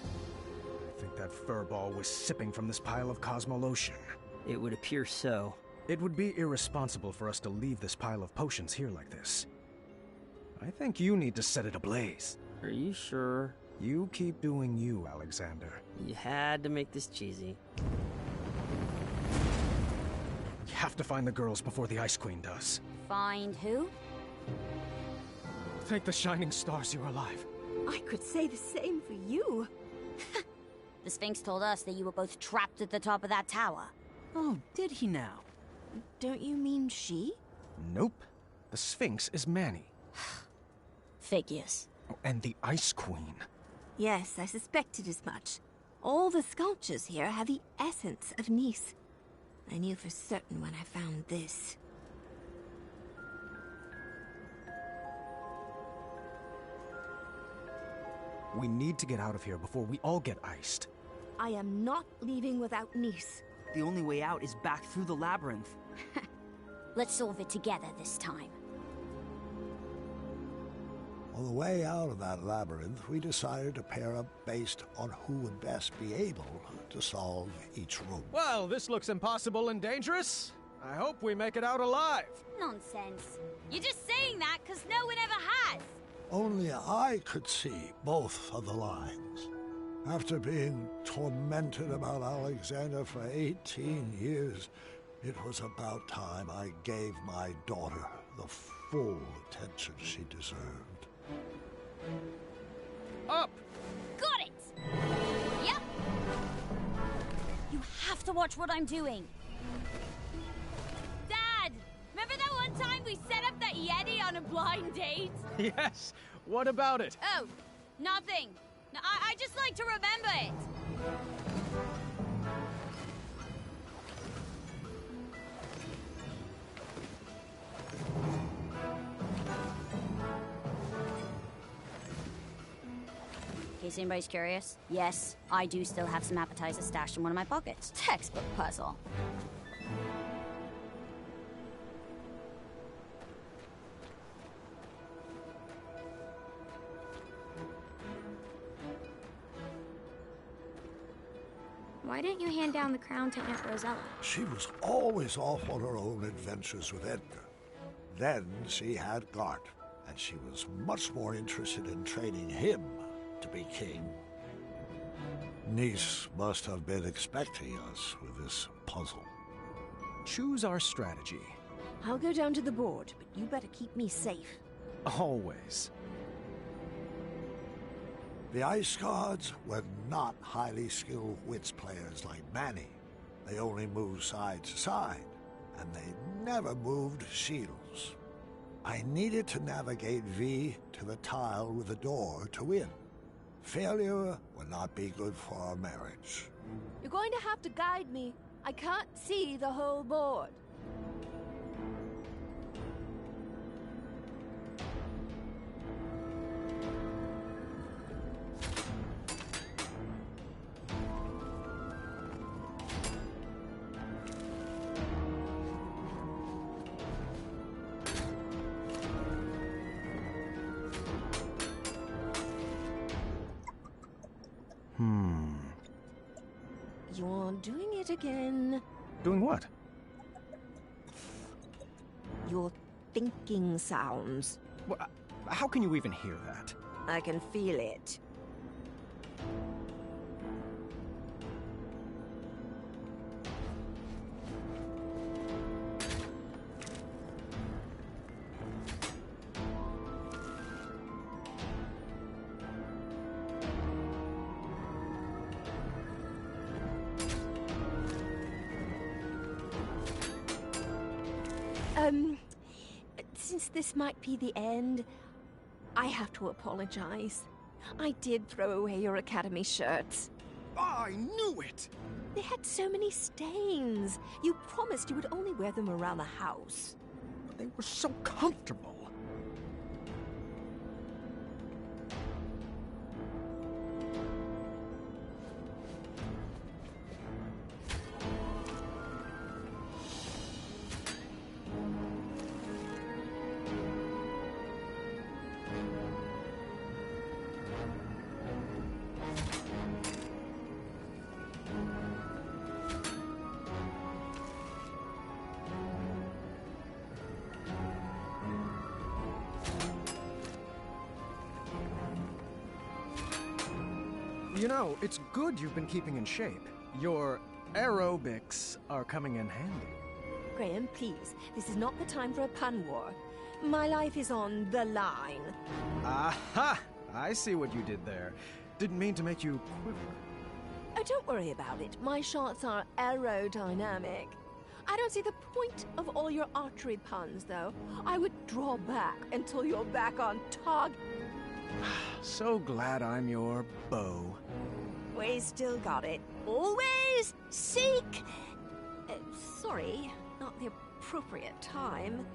I think that furball was sipping from this pile of Cosmolotion. It would appear so. It would be irresponsible for us to leave this pile of potions here like this. I think you need to set it ablaze. Are you sure? You keep doing you, Alexander. You had to make this cheesy. We have to find the girls before the Ice Queen does. Find who? Thank the shining stars you're alive. I could say the same for you. The Sphinx told us that you were both trapped at the top of that tower. Oh, did he now? Don't you mean she? Nope. The Sphinx is Manny. Figures. Oh, and the Ice Queen. Yes, I suspected as much. All the sculptures here have the essence of Nice. I knew for certain when I found this. We need to get out of here before we all get iced. I am not leaving without Nice. The only way out is back through the labyrinth. Let's solve it together this time. On the way out of that labyrinth, we decided to pair up based on who would best be able to solve each room. Well, this looks impossible and dangerous. I hope we make it out alive. Nonsense. You're just saying that because no one ever has. Only I could see both of the lines. After being tormented about Alexander for 18 years, it was about time I gave my daughter the full attention she deserved. Up! Got it! Yep! You have to watch what I'm doing. Dad! Remember that one time we set up that Yeti on a blind date? Yes! What about it? Oh, nothing. No, I just like to remember it. In case anybody's curious, yes, I do still have some appetizers stashed in one of my pockets. Textbook puzzle. Why didn't you hand down the crown to Aunt Rosella? She was always off on her own adventures with Edgar. Then she had Gart, and she was much more interested in training him to be king. Nice must have been expecting us with this puzzle. Choose our strategy. I'll go down to the board, but you better keep me safe. Always. The Ice Guards were not highly skilled wits players like Manny. They only moved side to side, and they never moved shields. I needed to navigate V to the tile with the door to win. Failure would not be good for our marriage. You're going to have to guide me. I can't see the whole board. You're doing it again. Doing what? Your thinking sounds. Well, how can you even hear that? I can feel it. Since this might be the end, I have to apologize. I did throw away your Academy shirts. I knew it! They had so many stains. You promised you would only wear them around the house. They were so comfortable. You know, it's good you've been keeping in shape. Your aerobics are coming in handy. Graham, please, this is not the time for a pun war. My life is on the line. Aha! I see what you did there. Didn't mean to make you quiver. Oh, don't worry about it. My shots are aerodynamic. I don't see the point of all your archery puns, though. I would draw back until you're back on target. So glad I'm your beau. We still got it. Always seek... sorry, not the appropriate time.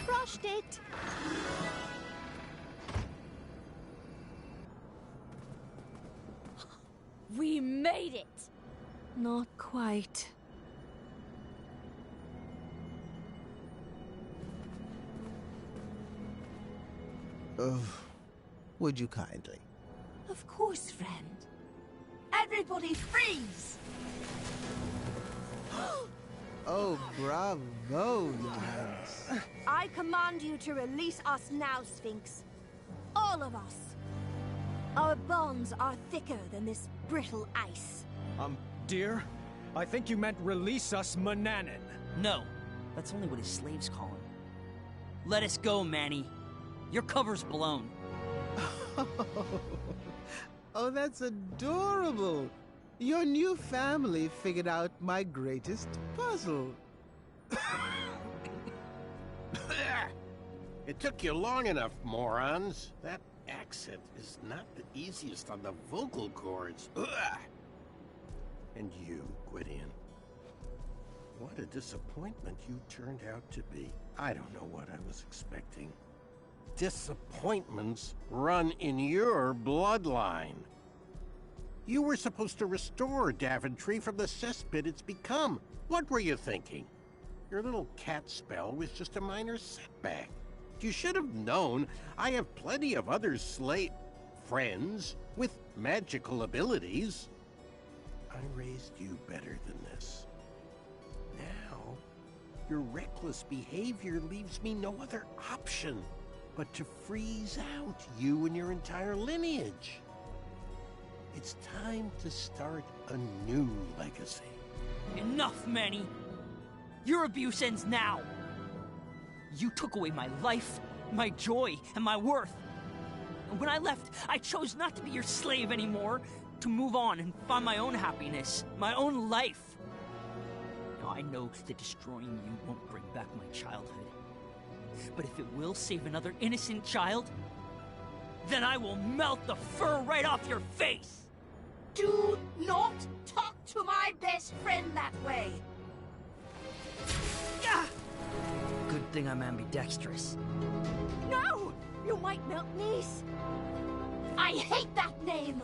Crushed it! We made it! Not quite. Would you kindly? Of course, friend. Everybody freeze! Oh, bravo, Your Highness. I command you to release us now, Sphinx. All of us. Our bonds are thicker than this brittle ice. Dear, I think you meant release us, Mananin. No, that's only what his slaves call him. Let us go, Manny. Your cover's blown. Oh, that's adorable. Your new family figured out my greatest puzzle. It took you long enough, morons. That accent is not the easiest on the vocal cords. Ugh. And you, Gwydion. What a disappointment you turned out to be. I don't know what I was expecting. disappointments run in your bloodline. You were supposed to restore Daventry from the cesspit it's become. What were you thinking? Your little cat spell was just a minor setback. You should have known I have plenty of other friends with magical abilities. I raised you better than this. Now, your reckless behavior leaves me no other option but to freeze out you and your entire lineage. It's time to start a new legacy. Enough, Manny! Your abuse ends now! You took away my life, my joy, and my worth. And when I left, I chose not to be your slave anymore, to move on and find my own happiness, my own life. Now, I know that destroying you won't bring back my childhood. But if it will save another innocent child, then I will melt the fur right off your face! Do not talk to my best friend that way! Good thing I'm ambidextrous. No! You might melt Niece! I hate that name!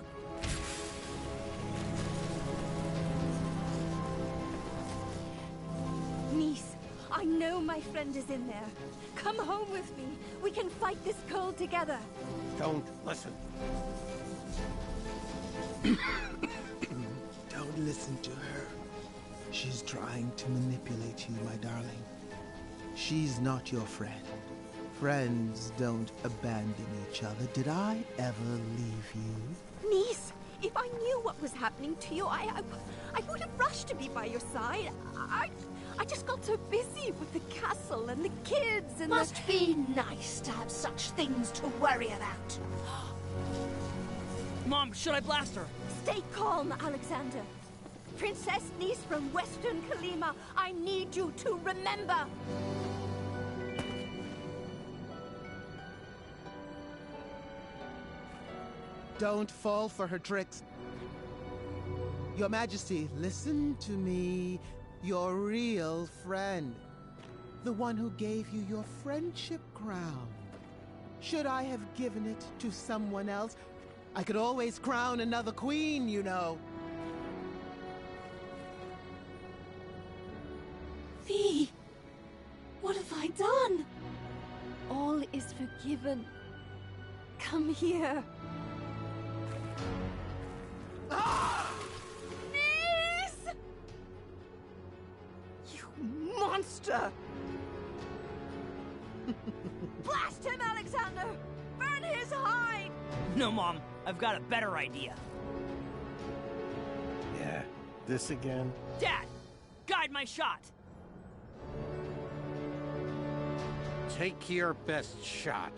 Niece, I know my friend is in there. Come home with me. We can fight this cold together. Don't listen. Don't listen to her. She's trying to manipulate you, my darling. She's not your friend. Friends don't abandon each other. Did I ever leave you? Niece, if I knew what was happening to you, I would have rushed to be by your side. I just got so busy with the castle and the kids and Must be nice to have such things to worry about. Mom, should I blast her? Stay calm, Alexander. Princess Niece from Western Kalima, I need you to remember. Don't fall for her tricks. Your Majesty, listen to me. Your real friend. The one who gave you your friendship crown. Should I have given it to someone else? I could always crown another queen, you know. Fee, what have I done? All is forgiven. Come here. Niece! You monster! Blast him, Alexander! Burn his hide! No, Mom. I've got a better idea. Yeah, this again? Dad! Guide my shot! Take your best shot,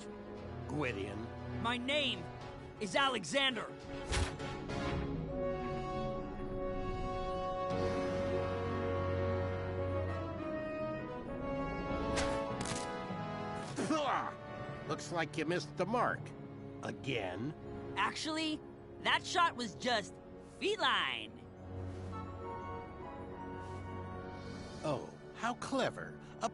Gwydion. My name is Alexander. Looks like you missed the mark. Again? Actually, that shot was just feline. Oh, how clever. A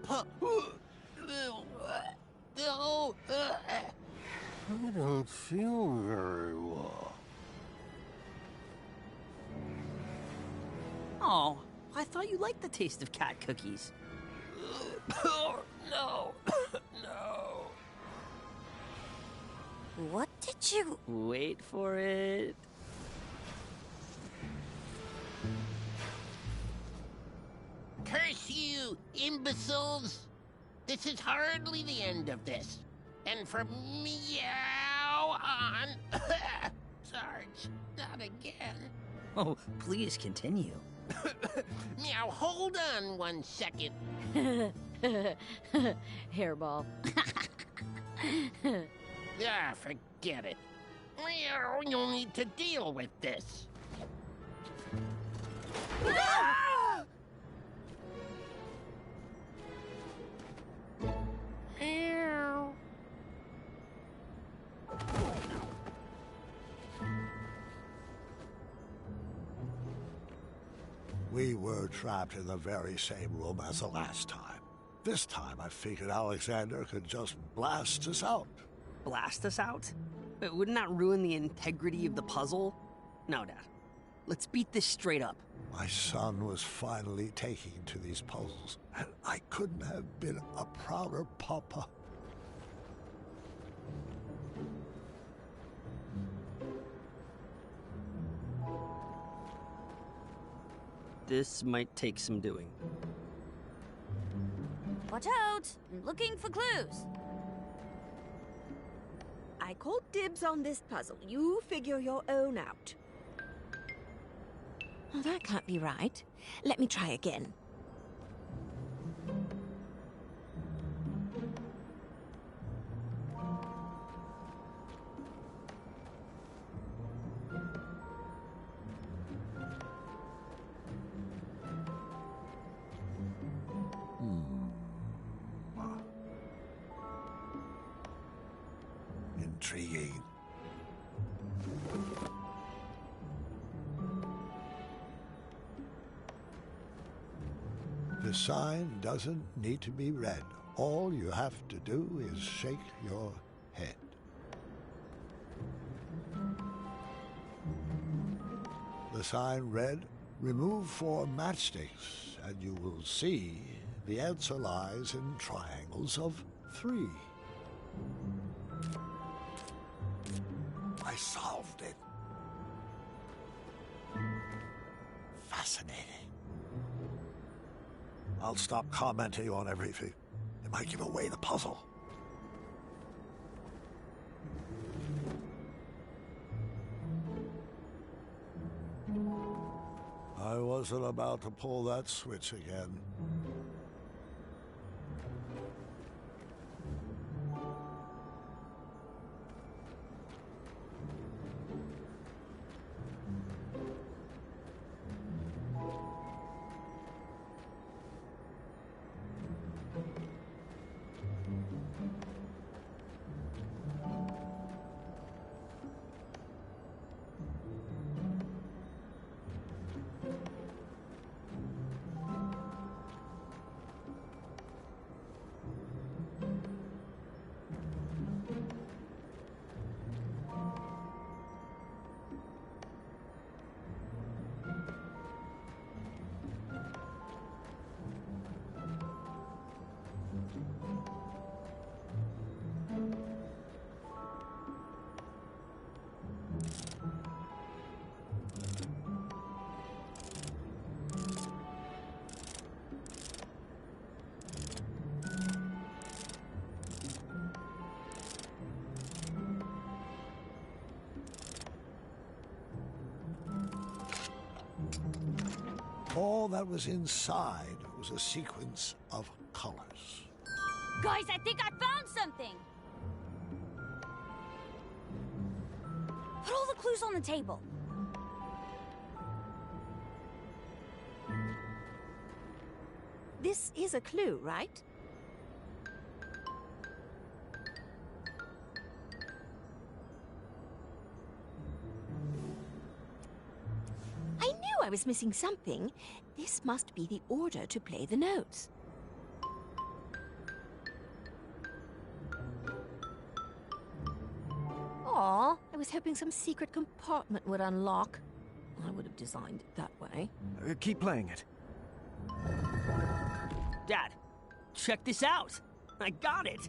I don't feel very well. Oh, I thought you liked the taste of cat cookies. No. What did you... Wait for it. Curse you, imbeciles! This is hardly the end of this. And from meow on... Sarge, not again. Oh, please continue. Meow, hold on 1 second. Hairball. Forget it. Meow, you'll need to deal with this. Meow. We were trapped in the very same room as the last time. This time I figured Alexander could just blast us out. Blast us out? But wouldn't that ruin the integrity of the puzzle? No, Dad. Let's beat this straight up. My son was finally taking to these puzzles, and I couldn't have been a prouder papa. This might take some doing. Watch out! I'm looking for clues. I called dibs on this puzzle. You figure your own out. Oh, that can't be right. Let me try again. Intriguing. The sign doesn't need to be read. All you have to do is shake your head. The sign read, "Remove 4 matchsticks, and you will see the answer lies in triangles of 3. I solved it. Fascinating. I'll stop commenting on everything. It might give away the puzzle. I wasn't about to pull that switch again. All that was inside was a sequence of colors. Guys, I think I found something! Put all the clues on the table. This is a clue, right? I knew I was missing something. This must be the order to play the notes. Aw, I was hoping some secret compartment would unlock. I would have designed it that way. Keep playing it. Dad, check this out. I got it.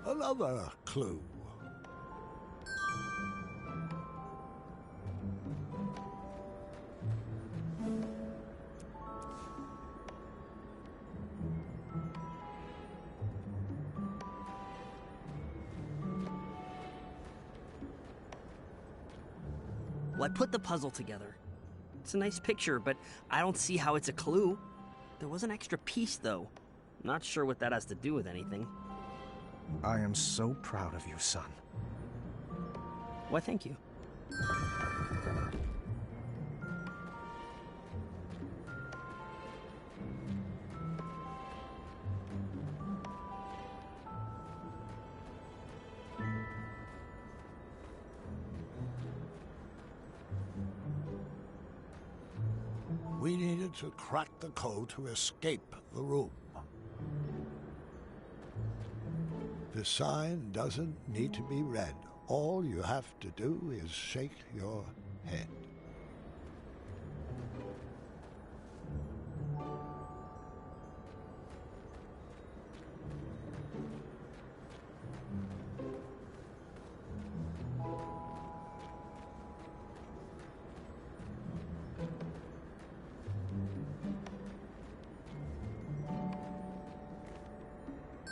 Another clue. Well, I put the puzzle together. It's a nice picture, but I don't see how it's a clue. There was an extra piece, though. Not sure what that has to do with anything. I am so proud of you, son. Why, thank you. We needed to crack the code to escape the room. The sign doesn't need to be read. All you have to do is shake your head.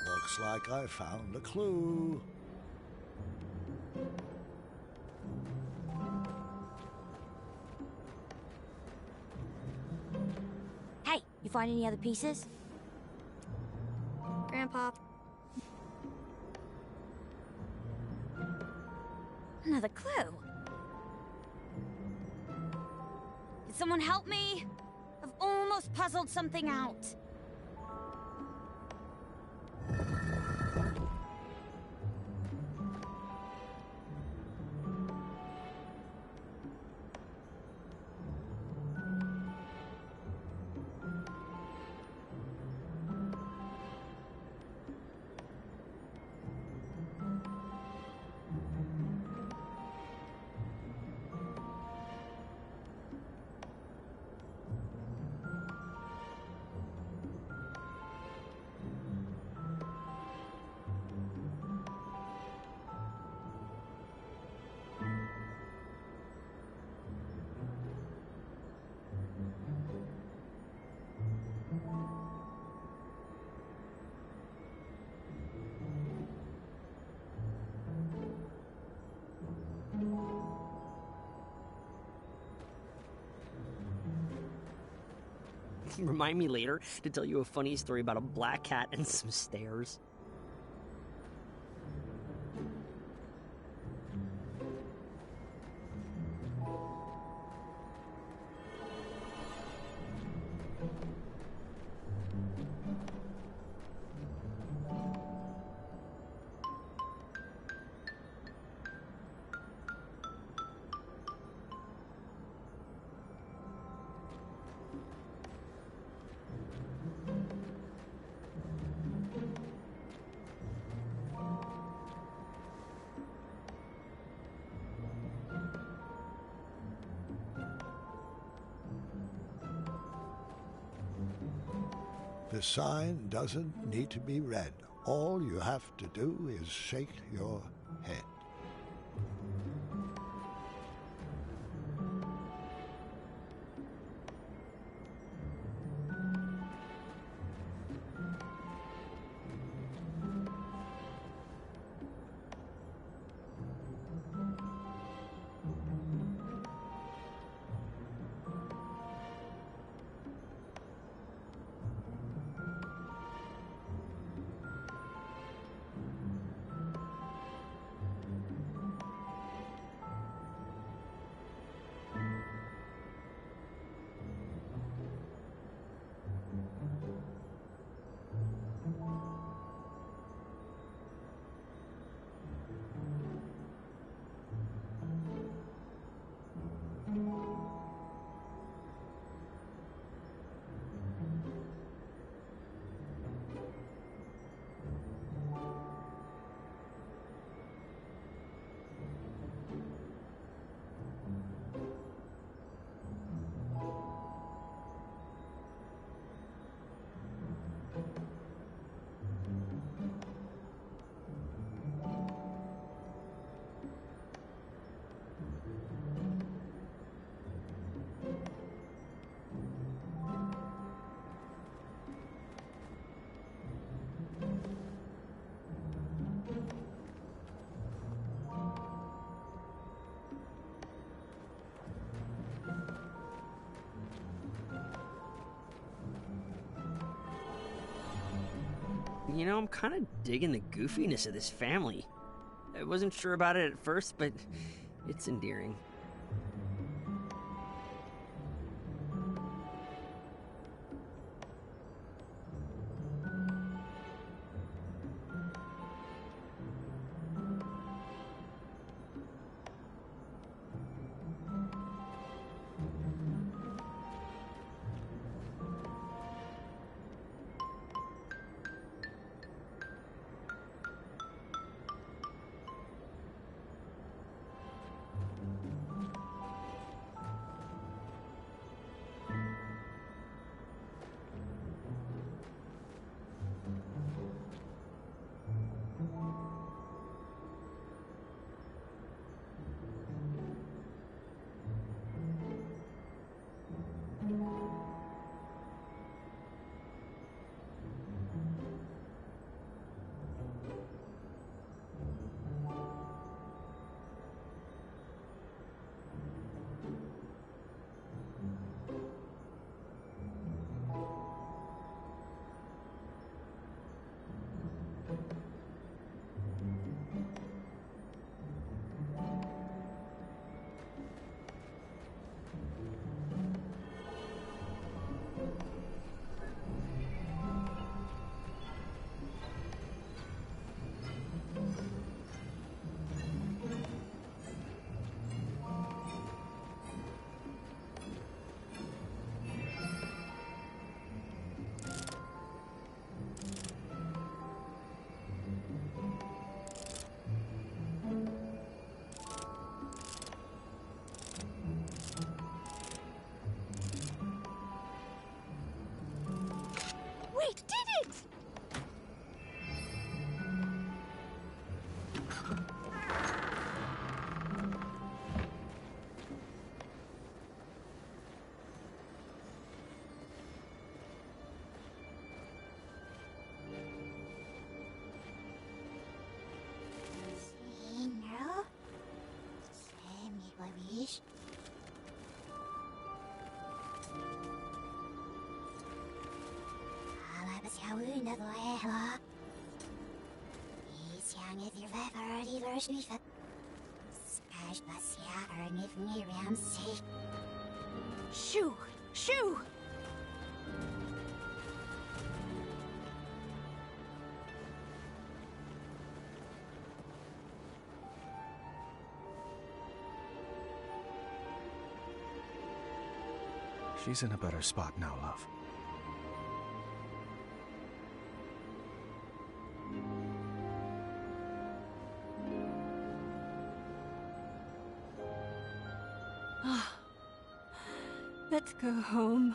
Looks like I found a clue. Hey, you find any other pieces? Grandpa. Another clue. Did someone help me? I've almost puzzled something out. Remind me later to tell you a funny story about a black cat and some stairs. The sign doesn't need to be read. All you have to do is shake your head. You know, I'm kind of digging the goofiness of this family. I wasn't sure about it at first, but It's endearing. We did it! Senhor, semi-babish. Shoo! Shoo! She's in a better spot now, love. Let's go home.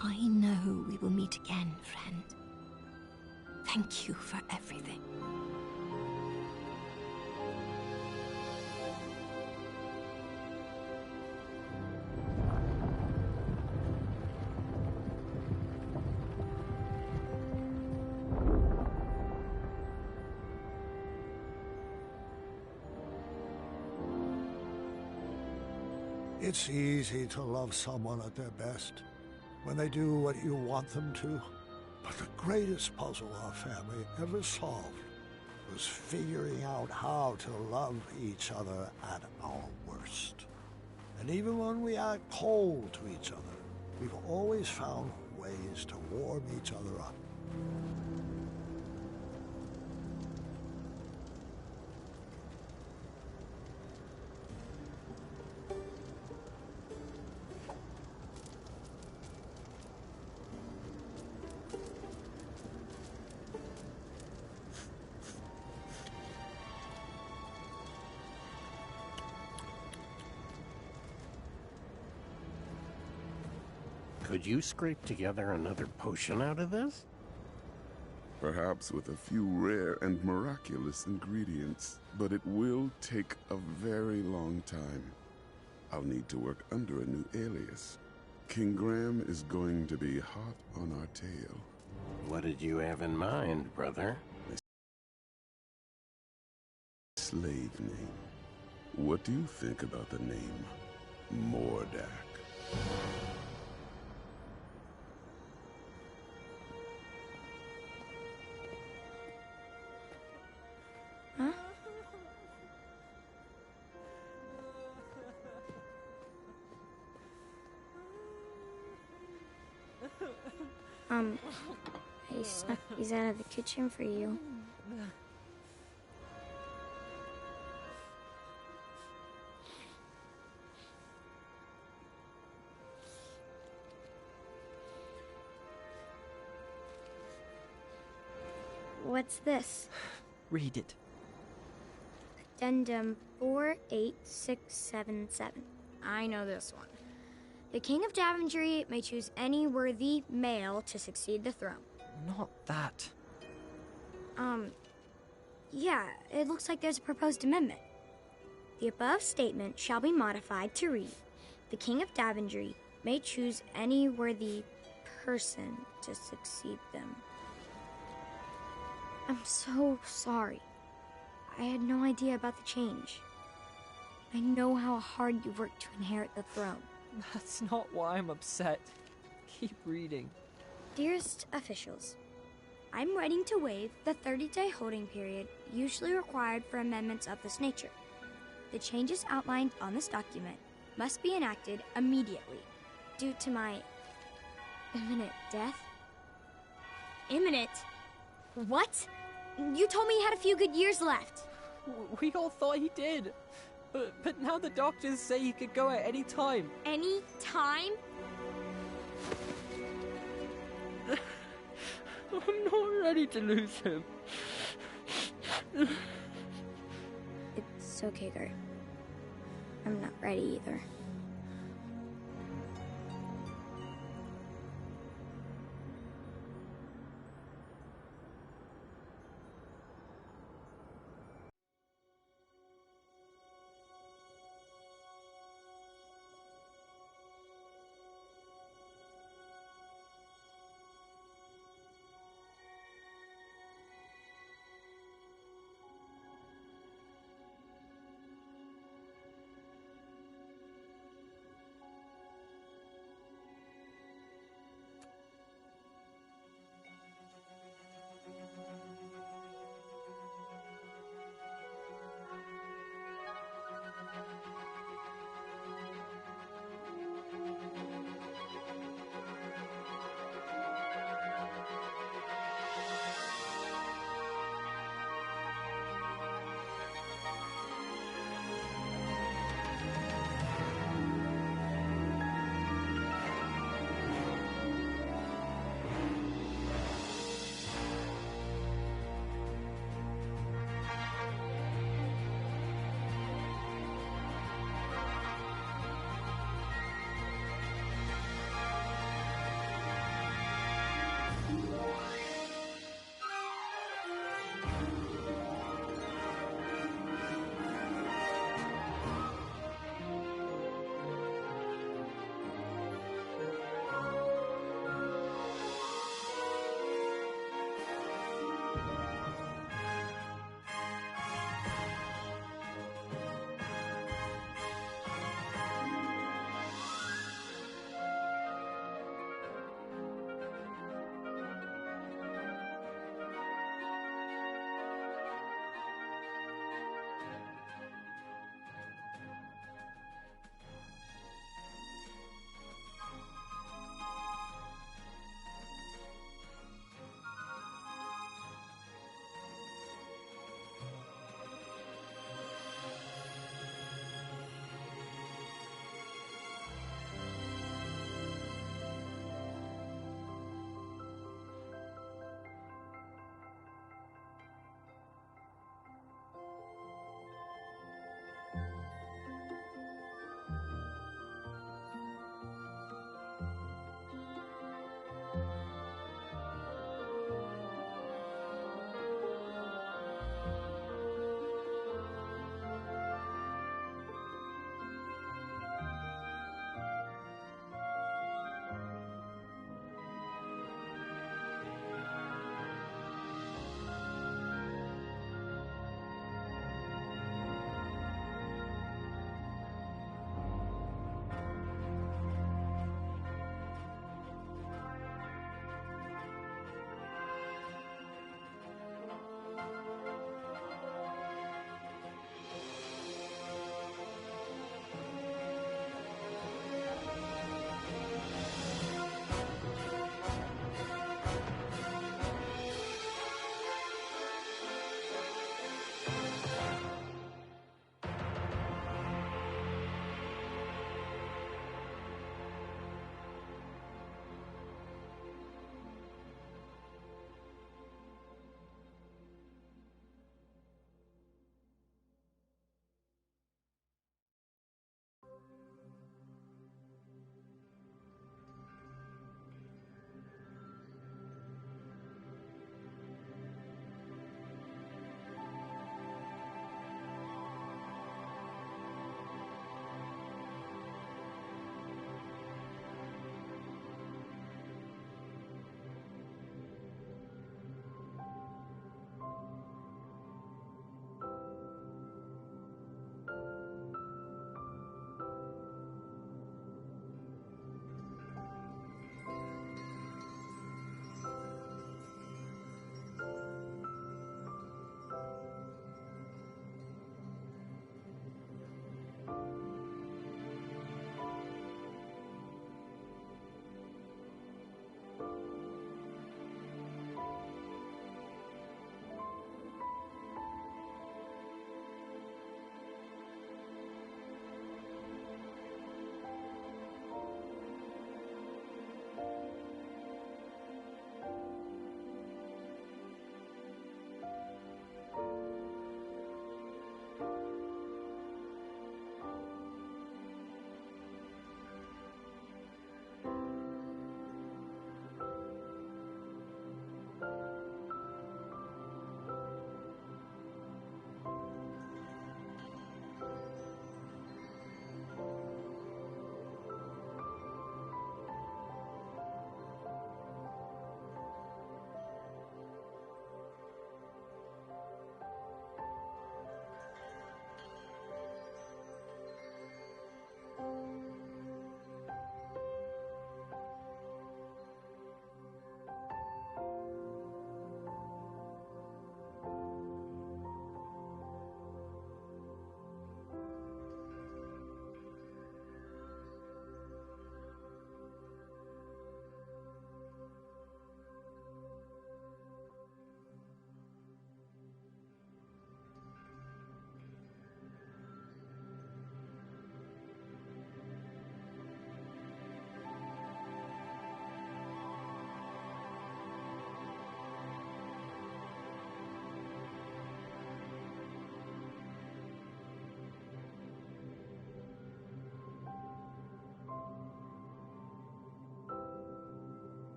I know we will meet again, friend. Thank you for everything. It's easy to love someone at their best, when they do what you want them to. But the greatest puzzle our family ever solved was figuring out how to love each other at our worst. And even when we act cold to each other, we've always found ways to warm each other up. Could you scrape together another potion out of this? Perhaps with a few rare and miraculous ingredients, but it will take a very long time. I'll need to work under a new alias. King Graham is going to be hot on our tail. What did you have in mind, brother? slave name. What do you think about the name Mordak? Huh? I snuck these out of the kitchen for you. What's this? Read it. Addendum 48677. I know this one. The King of Daventry may choose any worthy male to succeed the throne. Not that. Yeah, it looks like there's a proposed amendment. The above statement shall be modified to read, the King of Daventry may choose any worthy person to succeed them. I'm so sorry. I had no idea about the change. I know how hard you worked to inherit the throne. That's not why I'm upset. Keep reading. Dearest officials, I'm writing to waive the 30-day holding period usually required for amendments of this nature. The changes outlined on this document must be enacted immediately due to my imminent death. Imminent? What? You told me he had a few good years left. We all thought he did. But now the doctors say he could go at any time. Any time? I'm not ready to lose him. It's okay, Gert. I'm not ready either.